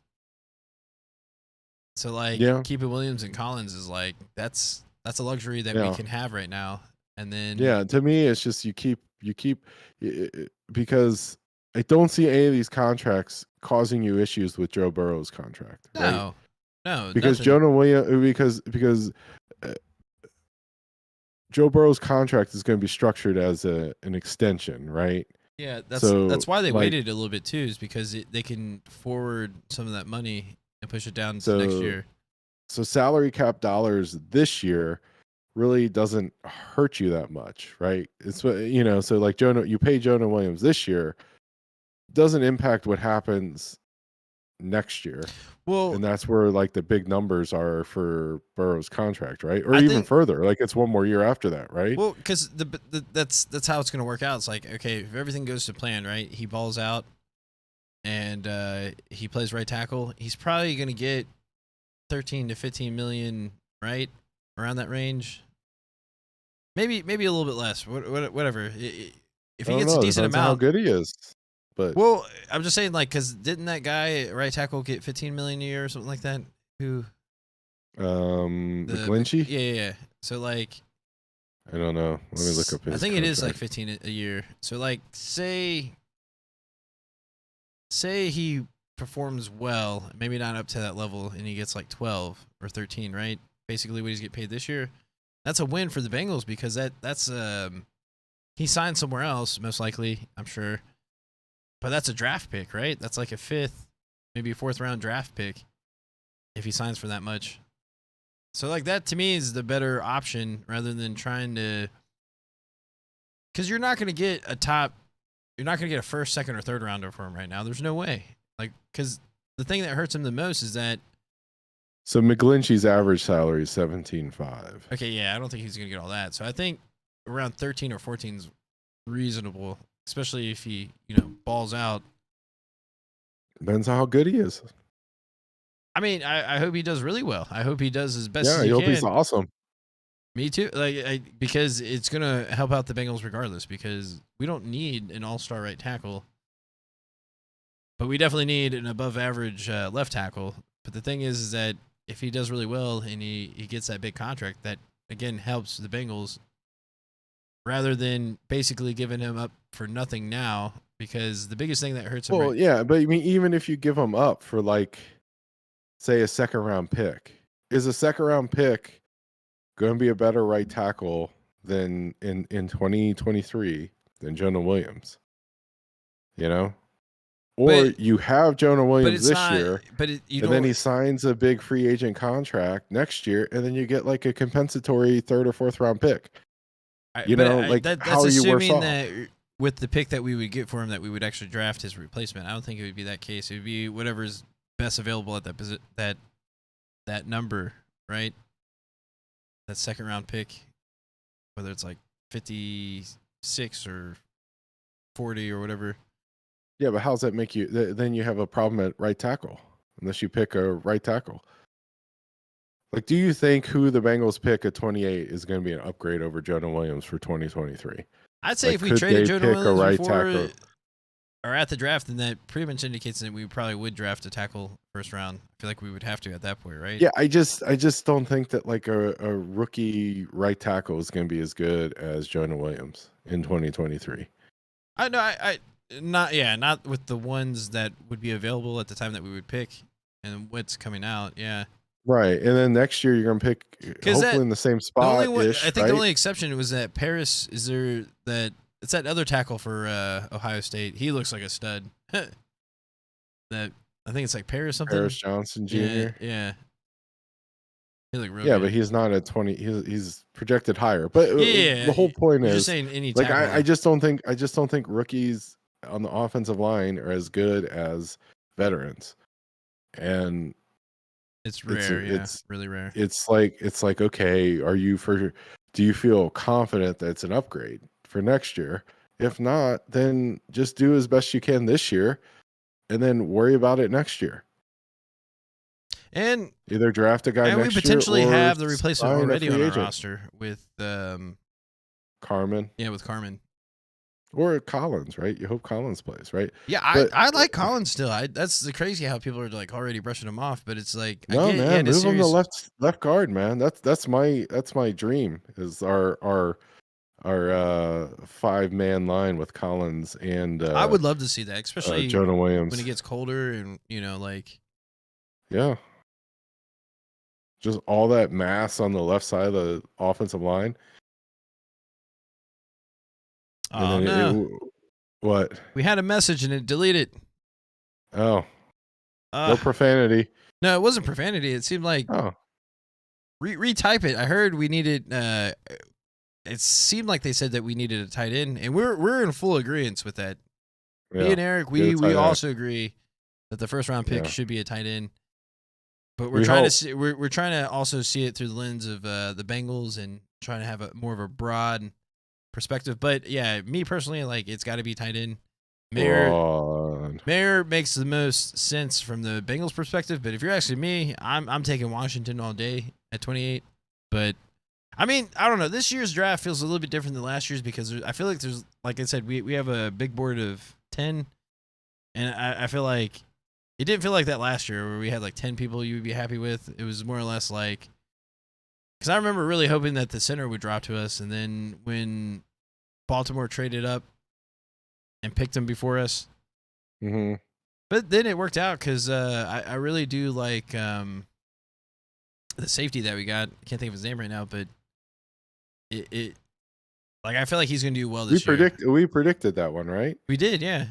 So like yeah, keeping Williams and Collins is like that's a luxury that we yeah, can have right now. And then yeah. To me, it's just you keep because I don't see any of these contracts causing you issues with Joe Burrow's contract, right? no, no, Because nothing. Jonah Williams, because uh, Joe Burrow's contract is going to be structured as an extension, right? Yeah, So that's why they like waited a little bit too, is because they can forward some of that money and push it down to next so year. so salary cap dollars this year really doesn't hurt you that much, right? It's so like you pay Jonah Williams this year, doesn't impact what happens next year. Well, And that's where like the big numbers are for Burrow's contract, right? Or I even think further, like it's one more year after that, right? well because that's how it's going to work out. It's like, okay, if everything goes to plan, right? He balls out and he plays right tackle. He's probably going to get 13 to 15 million, right? Around that range. Maybe a little bit less. Whatever. If I he don't gets a know. decent Depends on how amount. good he is. But Well, I'm just saying, like, because didn't that guy right tackle get 15 million a year or something like that? Who McGlinchey? yeah. So like, I don't know. Let me look up I his think it is like contract. 15 a year. So like, say he performs well, maybe not up to that level, and he gets like 12 or 13, right? Basically, what he's get paid this year. That's a win for the Bengals, because that's he signed somewhere else, most likely, I'm sure. But that's a draft pick, right? That's like a 5th, maybe a 4th round draft pick if he signs for that much. So like that to me is the better option, rather than trying to, because you're not going to get a first, second, or third rounder for him right now. There's no way. Like, because the thing that hurts him the most is that, So McGlinchey's average salary is 17.5. okay, yeah, I don't think he's going to get all that. So I think around 13 or 14 is reasonable, especially if he, balls out. Depends on how good he is. I mean, I hope he does really well. I hope he does as best Yeah, as he I hope he's can. awesome. Me too. Like, because it's gonna help out the Bengals regardless. Because we don't need an all-star right tackle, but we definitely need an above-average left tackle. But the thing is that if he does really well and he gets that big contract, that again helps the Bengals, rather than basically giving him up for nothing now. Because the biggest thing that hurts him, Well, right? yeah, but I mean, even if you give him up for like, say, a second round pick, is a second round pick going to be a better right tackle than in 2023 than Jonah Williams? You know, or But you have Jonah Williams it's this not. year, But you and then don't. he signs a big free agent contract next year, and then you get like a compensatory third or fourth round pick. Like how That's are you worse assuming off? that with the pick that we would get for him, that we would actually draft his replacement. I don't think it would be that case. It would be whatever's best available at that number, right? That second round pick, whether it's like 56 or 40 or whatever. Yeah, but how's that make you? Then you have a problem at right tackle unless you pick a right tackle. Like, do you think who the Bengals pick at 28 is going to be an upgrade over Jonah Williams for 2023? I'd say Like, if we could traded they Jonah pick a Williams right before tackle? or at the draft, then that pretty much indicates that we probably would draft a tackle first round. I feel like we would have to at that point, right? Yeah, I just don't think that like a rookie right tackle is going to be as good as Jonah Williams in 2023. I know. Not with the ones that would be available at the time that we would pick, and what's coming out. Yeah, Right, and then next year you're going to pick because hopefully in the same the only spot one, I ish, think the right? only exception was that Paris is there. That it's that other tackle for Ohio State. He looks like a stud. That I think it's like Paris something. Paris Johnson Yeah, Jr. yeah. He looked real Yeah, good. but he's not at 20. He's projected higher. But Yeah, the whole point you're just is, saying any like, tackle. I just don't think rookies on the offensive line are as good as veterans. And It's it's rare. Yeah, really rare. it's like okay, do you feel confident that it's an upgrade for next year? If not, then just do as best you can this year, and then worry about it next year. And Either draft a guy we next year potentially or have the replacement sign a already free on our agent. roster with Carmen. Yeah, with Carmen. Or Collins, right? You hope Collins plays, right? Yeah, But I like Collins still. That's the crazy how people are like already brushing him off, but it's like I no, get he man, had a move him to series. left guard, man. That's my dream is our 5-man line with Collins and I would love to see that, especially Jonah when Williams. it gets colder and like Yeah. Just all that mass on the left side of the offensive line. oh And then no, what? we had a message and it deleted. Oh, Uh no profanity. no, it wasn't profanity. It seemed like Oh, retype it. I heard we needed. It seemed like they said that we needed a tight end, and we're in full agreement with that. yeah. Me and Eric, Get a tight we end. also agree that the first round pick Yeah. should be a tight end. But We we're trying hope. to see, we're trying to also see it through the lens of the Bengals and trying to have a more of a broad perspective. But yeah, me personally, like it's got to be tight end. Mayer makes the most sense from the Bengals perspective. But if you're asking me, I'm taking Washington all day at 28. But I mean, I don't know. This year's draft feels a little bit different than last year's because I feel like there's, like I said, we have a big board of 10, and I feel like it didn't feel like that last year where we had like 10 people you would be happy with. It was more or less like, because I remember really hoping that the center would drop to us, and then when Baltimore traded up and picked him before us, but then it worked out because I really do like the safety that we got. I can't think of his name right now, but it like I feel like he's going to do well this year. We predicted that one, right? We did, yeah.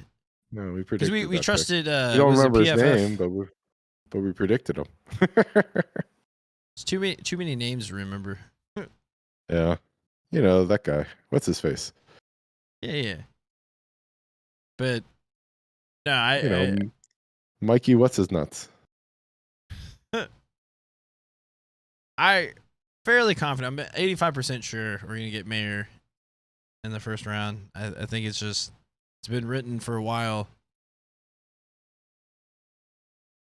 No, we Because predicted. we trusted. We don't was it remember his PFF? name, but we predicted him. It's too many names to remember. Yeah, you know that guy. What's his face? Yeah. But no, Mikey. What's his nuts? I fairly confident. I'm 85% sure we're gonna get Mayer in the first round. I think it's been written for a while,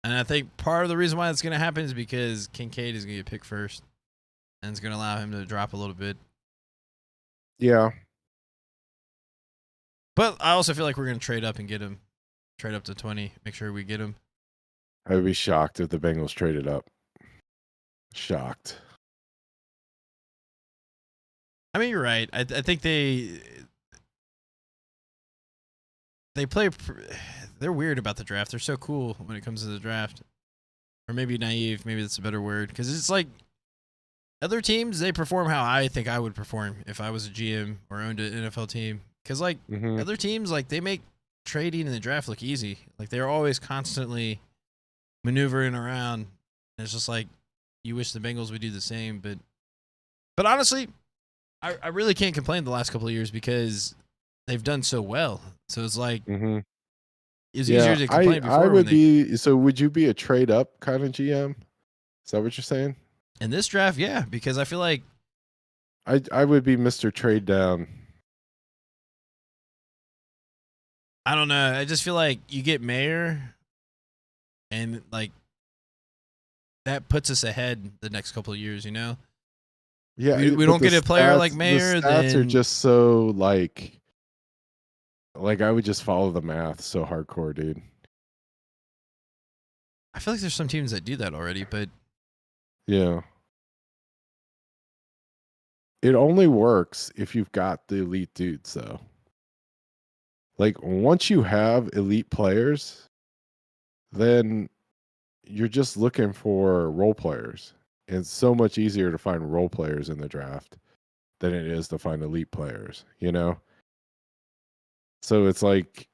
and I think part of the reason why it's gonna happen is because Kincaid is gonna get picked first, and it's gonna allow him to drop a little bit. Yeah, but I also feel like we're gonna trade up and get him, trade up to 20, make sure we get him. I would be shocked if the Bengals traded up. Shocked. I mean, you're right. I think they play. They're weird about the draft. They're so cool when it comes to the draft, or maybe naive. Maybe that's a better word because it's like other teams. They perform how I think I would perform if I was a GM or owned an NFL team. Because like other teams, like they make trading in the draft look easy. Like they're always constantly maneuvering around. And it's just like you wish the Bengals would do the same. But honestly, I really can't complain the last couple of years because they've done so well. So it's like it's easier to complain before. I would be. So would you be a trade up kind of GM? Is that what you're saying? In this draft, yeah, because I feel like I would be Mr. Trade Down. I don't know. I just feel like you get Mayer, and like that puts us ahead the next couple of years. You know. Yeah, we don't get a player like Mayer. The stats are just so like I would just follow the math so hardcore, dude. I feel like there's some teams that do that already, but yeah, it only works if you've got the elite dudes, though. Like once you have elite players, then you're just looking for role players. And it's so much easier to find role players in the draft than it is to find elite players, you know? So it's like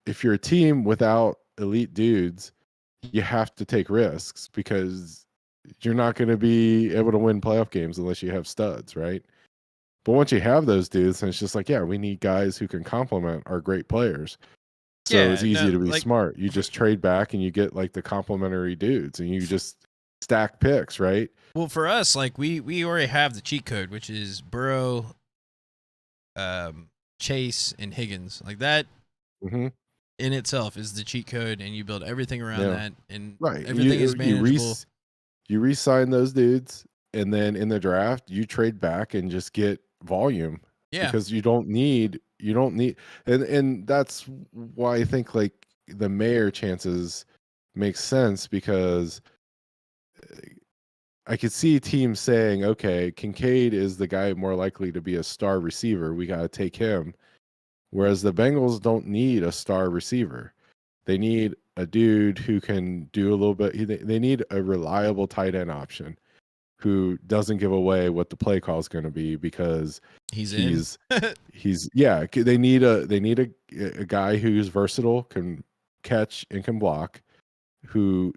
if you're a team without elite dudes, you have to take risks because you're not going to be able to win playoff games unless you have studs, right? But once you have those dudes, then it's just like, yeah, we need guys who can complement our great players. So it's easy to be smart. You just trade back and you get like the complementary dudes and you just stack picks, right? Well, for us, like we already have the cheat code, which is Burrow, Chase, and Higgins. Like that. in itself is the cheat code, and you build everything around Yeah. that, and Right. everything is manageable. You re-sign those dudes, and then in the draft you trade back and just get volume Yeah, because you don't need and that's why I think like the mayor chances makes sense because I could see teams saying, okay, Kincaid is the guy more likely to be a star receiver. We got to take him. Whereas the Bengals don't need a star receiver. They need a dude who can do a little bit. They need a reliable tight end option who doesn't give away what the play call is going to be because he's in. he's yeah. They need a guy who's versatile, can catch and can block, who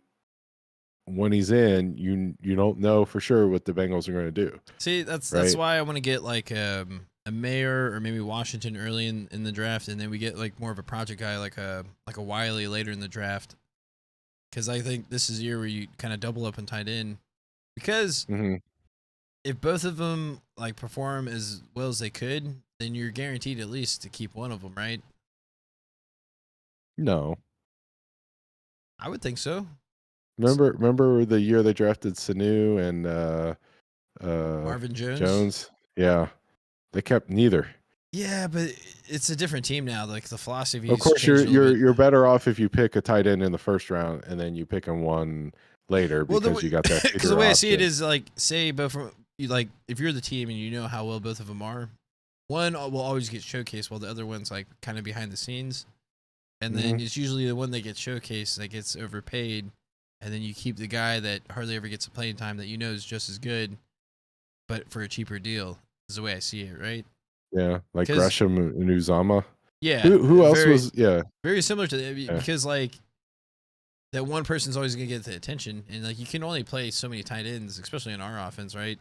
when he's in, you don't know for sure what the Bengals are going to do. See, that's right? why I want to get like a Mayer or maybe Washington early in the draft, and then we get like more of a project guy like a Wiley later in the draft. Because I think this is a year where you kind of double up and tight end. Because if both of them like perform as well as they could, then you're guaranteed at least to keep one of them, right? No. I would think so. Remember the year they drafted Sanu and Marvin Jones? Yeah. They kept neither. Yeah, but it's a different team now. Like the philosophy. Of course, you're better off if you pick a tight end in the first round and then you pick him one later because you got that. Because the way I see it is like, say, both from you, like if you're the team and you know how well both of them are, one will always get showcased while the other one's like kind of behind the scenes, and then it's usually the one that gets showcased that gets overpaid, and then you keep the guy that hardly ever gets a playing time that you know is just as good, but for a cheaper deal. Is the way I see it, right? Yeah, like Gresham and Uzama. Yeah. Who else was? Yeah. Very similar to that because like that one person's always gonna get the attention, and like you can only play so many tight ends, especially in our offense, right?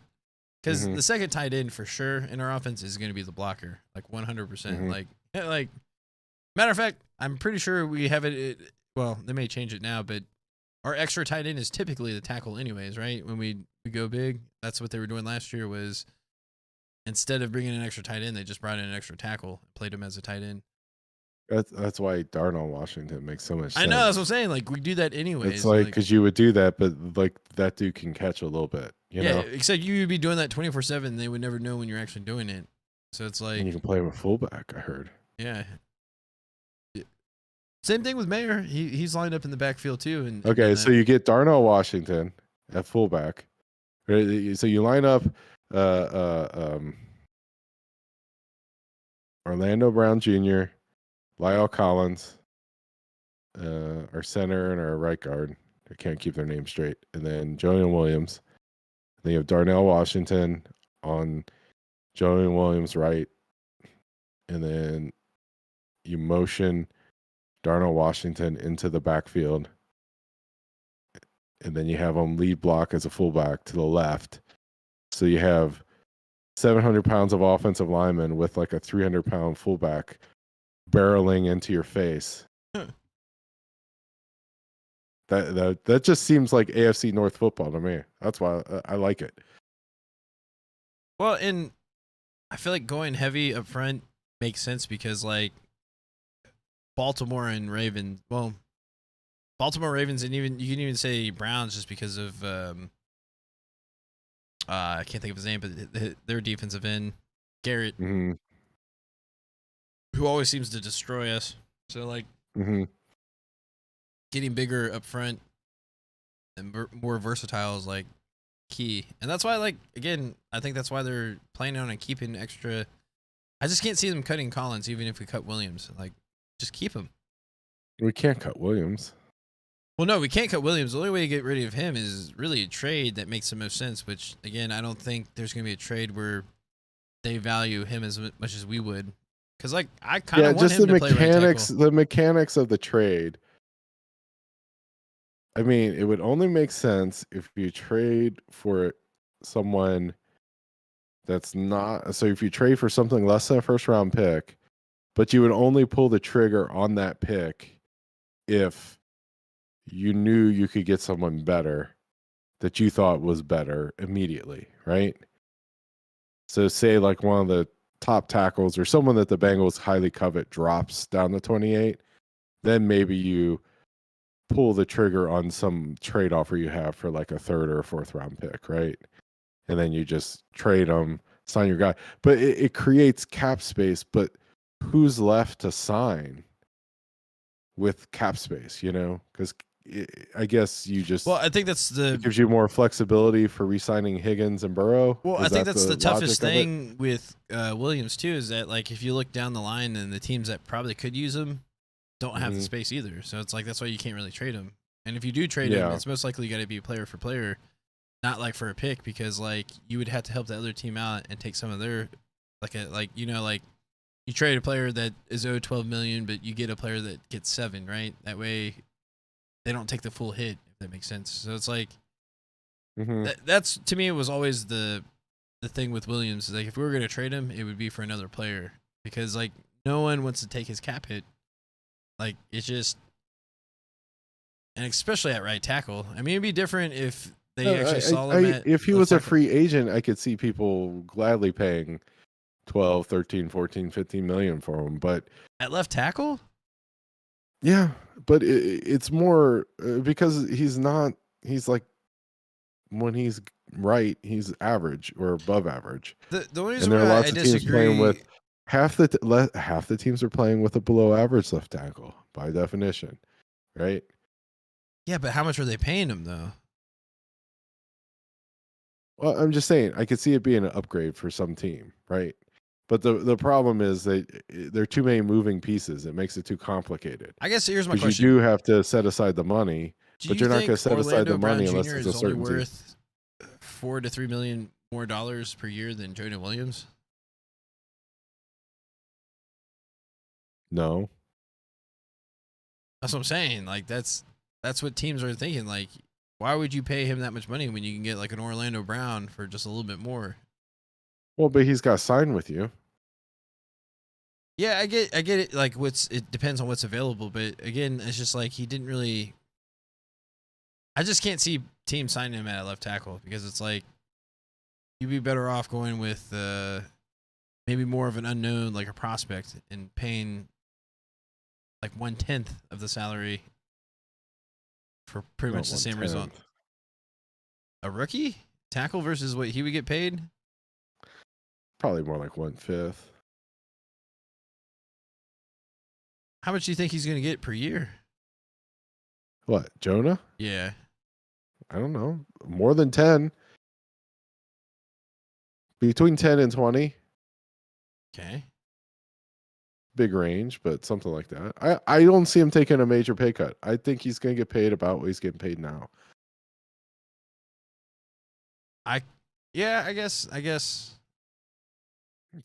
Because the second tight end for sure in our offense is gonna be the blocker, like 100%. Like matter of fact, I'm pretty sure we have it. Well, they may change it now, but our extra tight end is typically the tackle, anyways, right? When we go big, that's what they were doing last year was. Instead of bringing an extra tight end, they just brought in an extra tackle, played him as a tight end. That's why Darnell Washington makes so much sense. I know, that's what I'm saying. Like, we do that anyways. It's like, because you would do that, but like that dude can catch a little bit, you know? Except you would be doing that 24/7, and they would never know when you're actually doing it. So it's like. And you can play him a fullback, I heard. Yeah. Same thing with Mayer. He's lined up in the backfield too. And okay, so you get Darnell Washington at fullback. So you line up Orlando Brown Jr., Lyle Collins, our center and our right guard. I can't keep their names straight. And then Joey Williams. Then you have Darnell Washington on Joey Williams' right. And then you motion Darnell Washington into the backfield. And then you have him lead block as a fullback to the left. So you have 700 pounds of offensive lineman with like a 300-pound fullback barreling into your face. That just seems like AFC North football to me. That's why I like it. Well, and I feel like going heavy up front makes sense because like Baltimore and Ravens. Well, Baltimore Ravens and even you can even say Browns just because of I can't think of his name, but their defensive end Garrett, who always seems to destroy us. So like getting bigger up front and more versatile is like key, and that's why like again I think that's why they're planning on keeping extra. I just can't see them cutting Collins even if we cut Williams. Like just keep him. We can't cut Williams. Well, no, we can't cut Williams. The only way to get rid of him is really a trade that makes the most sense, which, again, I don't think there's going to be a trade where they value him as much as we would. Because, like, I kind of want him to play right tackle. The mechanics of the trade. I mean, it would only make sense if you trade for someone that's not. So if you trade for something less than a first-round pick, but you would only pull the trigger on that pick if you knew you could get someone better that you thought was better immediately, right? So say like one of the top tackles or someone that the Bengals highly covet drops down to 28, then maybe you pull the trigger on some trade offer you have for like a third or a fourth round pick, right? And then you just trade them, sign your guy. But it creates cap space. But who's left to sign with cap space? You know, because I guess you just Well, I think that's it gives you more flexibility for re-signing Higgins and Burrow. Well, Is I think that that's the toughest logic of it? thing with Williams too, is that like if you look down the line and the teams that probably could use him don't have the Mhm. space either. So it's like that's why you can't really trade him. And if you do trade him, Yeah. it's most likely got to be player for player, not like for a pick, because like you would have to help the other team out and take some of their like you trade a player that is owed 12 million, but you get a player that gets 7, right? That way they don't take the full hit, if that makes sense. So it's like Mhm. that's to me it was always the thing with Williams is like if we were gonna trade him, it would be for another player because like no one wants to take his cap hit. Like it's just, and especially at right tackle. I mean, it'd be different if they actually saw him at. If he left was a tackle. free agent, I could see people gladly paying 12, 13, 14, 15 million for him. But At left tackle, yeah, but it's more because he's like when he's right, he's average or above average. the only And reason there are why lots I of teams playing disagree. with half the teams are playing with a below average left tackle by definition, right? Yeah, but how much are they paying him though? Well, I'm just saying I could see it being an upgrade for some team, right? But the problem is that there are too many moving pieces. It makes it too complicated I guess here's my because you question: do have to set aside the money, do but you you're not going think to set aside Orlando the Brown money unless Jr. there's a is only certainty. worth $4 to $3 million more per year than Jordan Williams? No, That's what I'm saying. Like that's what teams are thinking. Like, why would you pay him that much money when you can get like an Orlando Brown for just a little bit more? well, but he's got signed with you. Yeah, I get it. Like, it depends on what's available, but again, it's just like he didn't really. I just can't see teams signing him at left tackle because it's like you'd be better off going with maybe more of an unknown, like a prospect, and paying like 1/10 of the salary for pretty Not much the same 1/10. result. A rookie tackle versus what he would get paid. Probably more like 1/5. How much do you think he's going to get per year? What, Jonah? Yeah. I don't know. More than 10. Between 10 and 20. Okay. Big range, but something like that. I don't see him taking a major pay cut. I think he's going to get paid about what he's getting paid now. Yeah, I guess.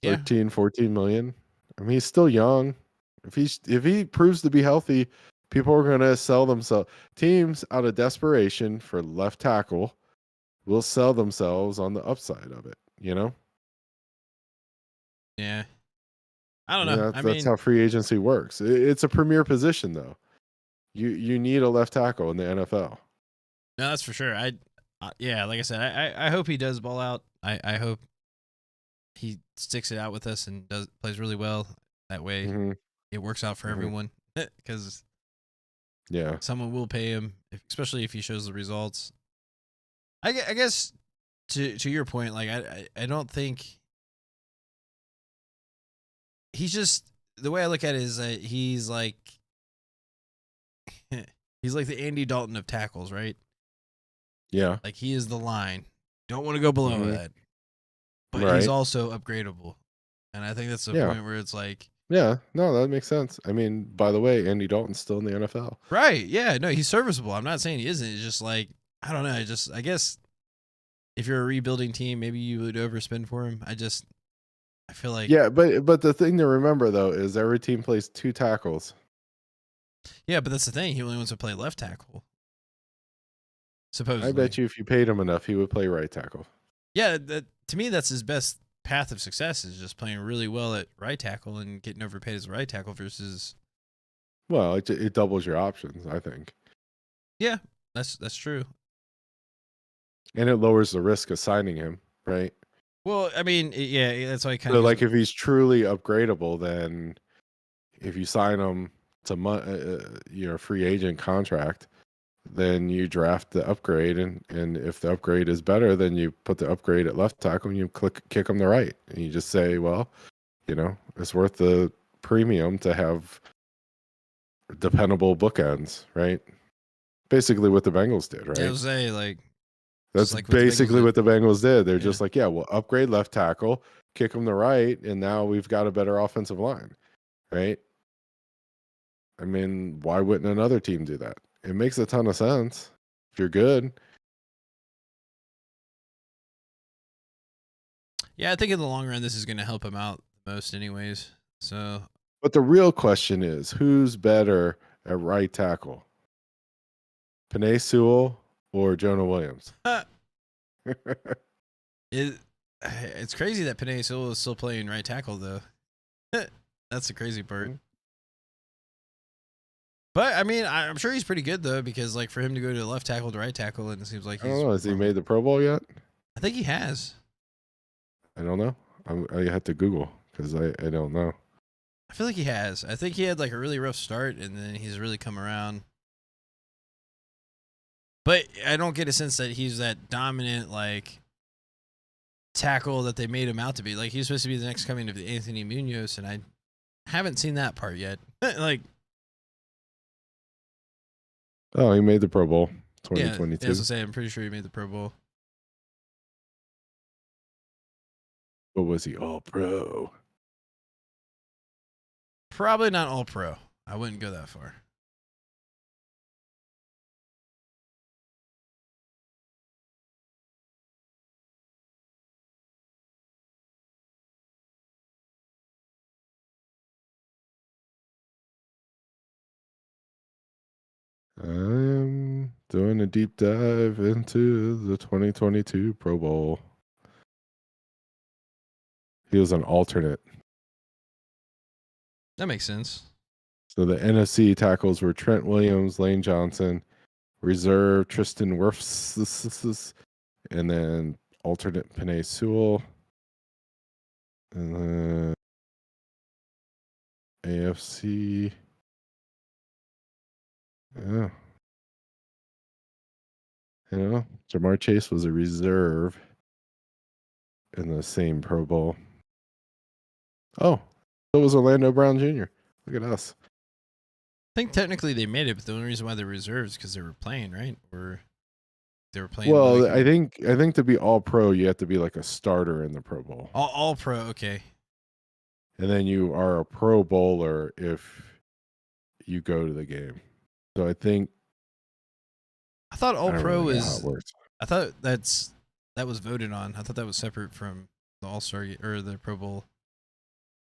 13, 14 million. I mean, he's still young. If he proves to be healthy, people are going to sell themselves. Teams out of desperation for left tackle will sell themselves on the upside of it, you know? Yeah. I don't Yeah, know. that's how free agency works. It's a premier position though. You need a left tackle in the NFL. No, that's for sure. Yeah, like I said, I hope he does ball out. I hope he sticks it out with us and plays really well. That way, Mhm. it works out for everyone because Yeah. someone will pay him, especially if he shows the results. I guess to your point, like I don't think he's just the way I look at it is that he's like he's like the Andy Dalton of tackles, right? Yeah. Like he is the line. Don't want to go below Mhm. that, but he's Right. also upgradable, and I think that's the Yeah. point where it's like, Yeah. No, that makes sense. I mean, by the way, Andy Dalton's still in the NFL. right? Yeah, no, he's serviceable. I'm not saying he isn't. It's just like I don't know. I guess if you're a rebuilding team, maybe you would overspend for him. I feel like Yeah, but the thing to remember though is every team plays 2 tackles. yeah, but that's the thing. He only wants to play left tackle. I Supposedly, bet you if you paid him enough, he would play right tackle. yeah. To me, that's his best path of success is just playing really well at right tackle and getting overpaid as a right tackle versus Well, it doubles your options, I think. yeah. That's true. And it lowers the risk of signing him, right? Well, I mean, yeah, that's why I kind So of like if he's truly upgradable, then if you sign him a free agent contract, then you draft the upgrade, and if the upgrade is better, then you put the upgrade at left tackle and you kick him to right, and you just say, well, it's worth the premium to have dependable bookends, right? Basically what the Bengals did, right? Yeah, I was say That's like what the Bengals basically did. what the Bengals did. They're Yeah. just like, yeah, we'll upgrade left tackle, kick him to right, and now we've got a better offensive line, right? I mean, why wouldn't another team do that? It makes a ton of sense if you're good. Yeah, I think in the long run, this is going to help him out the most, anyways. So, But the real question is, who's better at right tackle? Penei Sewell or Jonah Williams? it's crazy that Penei Sewell is still playing right tackle, though. That's the crazy part. But I mean, I'm sure he's pretty good though, because like for him to go to left tackle to right tackle, and it seems like I don't know. Has he made the Pro Bowl yet? I think he has. I don't know. I have to Google because I don't know. I feel like he has. I think he had like a really rough start, and then he's really come around. But I don't get a sense that he's that dominant like tackle that they made him out to be. Like he's supposed to be the next coming of Anthony Munoz, and I haven't seen that part yet. Like, oh, he made the Pro Bowl 2022. Yeah, as I say, I'm pretty sure he made the Pro Bowl. What was he? All Pro. Probably not all pro. I wouldn't go that far. I am doing a deep dive into the 2022 Pro Bowl. He was an alternate. That makes sense. So the NFC tackles were Trent Williams, Lane Johnson, reserve Tristan Wirfs, and then alternate Penei Sewell, and then AFC. Yeah. Jamar Chase was a reserve in the same Pro Bowl. Oh, so was Orlando Brown Jr. Look at us. I think technically they made it, but the only reason why they're reserves is because they were playing, right? Or they were playing. Well, like, I think to be all pro, you have to be like a starter in the Pro Bowl. all pro, okay. And then you are a Pro Bowler if you go to the game. So I thought all pro really is. I thought that was voted on. I thought that was separate from the All-Star or the Pro Bowl.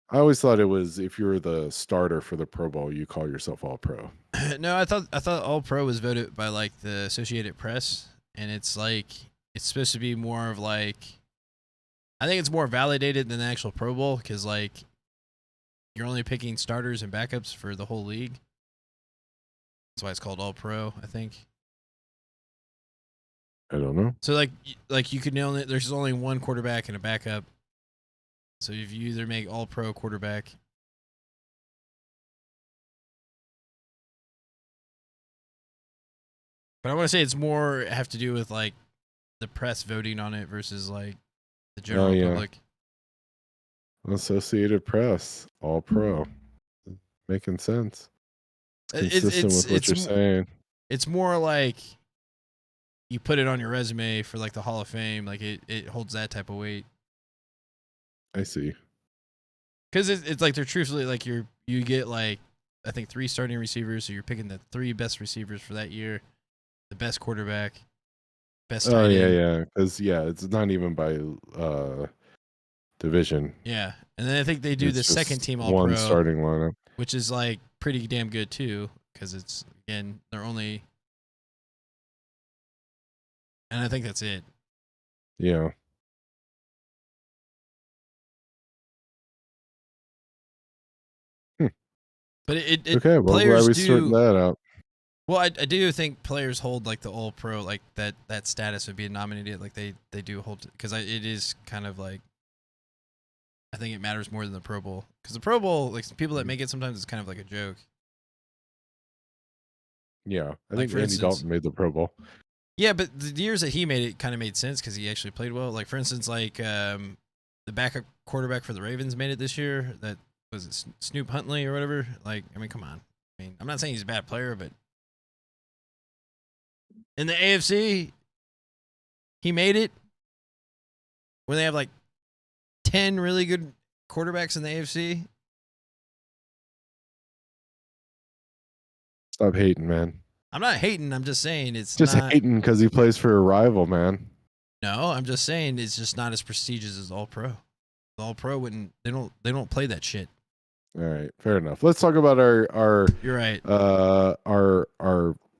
I always thought it was if you were the starter for the Pro Bowl, you call yourself all pro. No, I thought all pro was voted by like the Associated Press, and it's like it's supposed to be more of like I think it's more validated than the actual Pro Bowl because like you're only picking starters and backups for the whole league. That's why it's called all pro, I think. I don't know. So like you could only there's only one quarterback and a backup. So if you either make all pro quarterback. But I want to say it's more have to do with like the press voting on it versus like the general public. Associated Press, all pro. Making sense. Consistent with what you're saying. It's more like you put it on your resume for like the Hall of Fame. Like it holds that type of weight. I see. Because it's like they're truthfully like you get like I think 3 starting receivers, so you're picking the 3 best receivers for that year, the best quarterback, best tight end. Yeah. Because it's not even by division. Yeah, and then I think they do the second team all one pro starting lineup, which is like pretty damn good too, because it's again they're only, and I think that's it. Yeah. But it okay. Well, glad we sorted that out. Well, I do think players hold like the all pro, like that status of being nominated, like they do hold, because it is kind of like I think it matters more than the Pro Bowl, because the Pro Bowl, like people that make it sometimes it's kind of like a joke. Yeah, I Like, think for Andy instance, Dalton made the Pro Bowl. yeah, but the years that he made it kind of made sense because he actually played well. Like, for instance, like the backup quarterback for the Ravens made it this year. That was it, Snoop Huntley or whatever. Like, I mean, come on. I mean, I'm not saying he's a bad player, but in the AFC, he made it when they have like 10 really good quarterbacks in the AFC. Stop hating, man. I'm not hating. I'm just saying it's Just not. hating because he plays for a rival, man. No, I'm just saying it's just not as prestigious as All Pro. The All Pro wouldn't. They don't play that shit. All right, fair enough. Let's talk about our You're right. our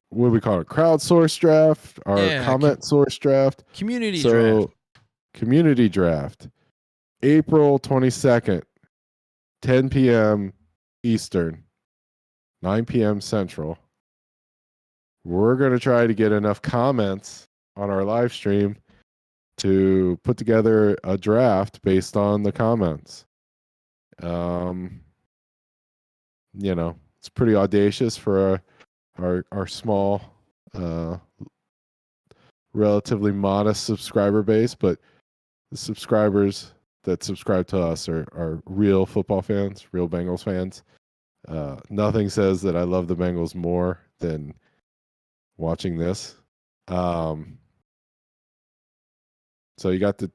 what do we call it? Crowdsource draft, our comment source draft, community draft. Community draft, April 22nd, 10 p.m. Eastern, 9 p.m. Central. We're going to try to get enough comments on our live stream to put together a draft based on the comments. You know, it's pretty audacious for our small, relatively modest subscriber base, but the subscribers that subscribe to us are real football fans, real Bengals fans. Nothing says that I love the Bengals more than watching this. So you got the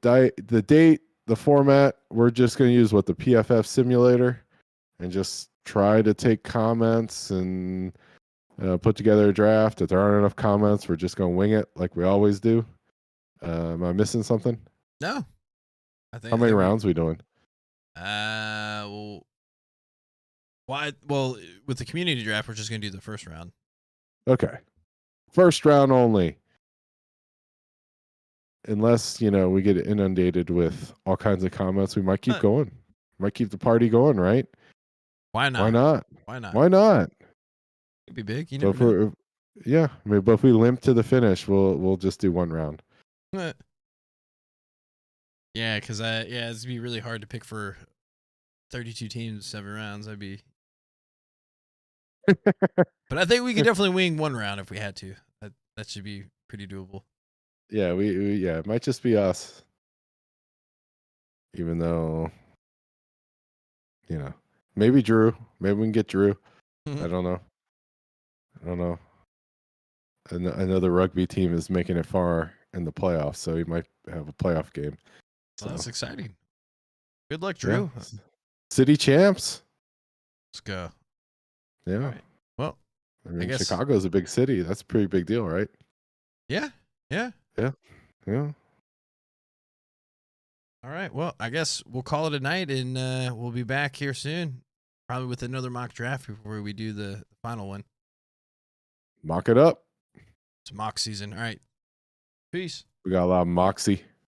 date, the format. We're just going to use the PFF simulator and just try to take comments and put together a draft. If there aren't enough comments, we're just going to wing it like we always do. Am I missing something? No. I think. How many rounds are we doing? Well, with the community draft, we're just going to do the first round. Okay. First round only. Unless, we get inundated with all kinds of comments, we might keep going. Might keep the party going, right? Why not? Why not? Why not? Why not? It'd be big. You never know. Yeah, I mean, but if we limp to the finish, we'll just do one round. Yeah, because it'd be really hard to pick for 32 teams, 7 rounds. That'd be. But I think we could definitely wing one round if we had to. That should be pretty doable. Yeah, we it might just be us. Even though, maybe Drew. Maybe we can get Drew. I don't know. I know the rugby team is making it far in the playoffs, so he might have a playoff game. So that's exciting. Good luck, Drew. Yeah. City champs. Let's go. Yeah. Right. Well, I guess Chicago's a big city. That's a pretty big deal, right? Yeah. Yeah. All right. Well, I guess we'll call it a night, and we'll be back here soon, probably with another mock draft before we do the final one. Mock it up. It's mock season. All right. Peace. We got a lot of moxie.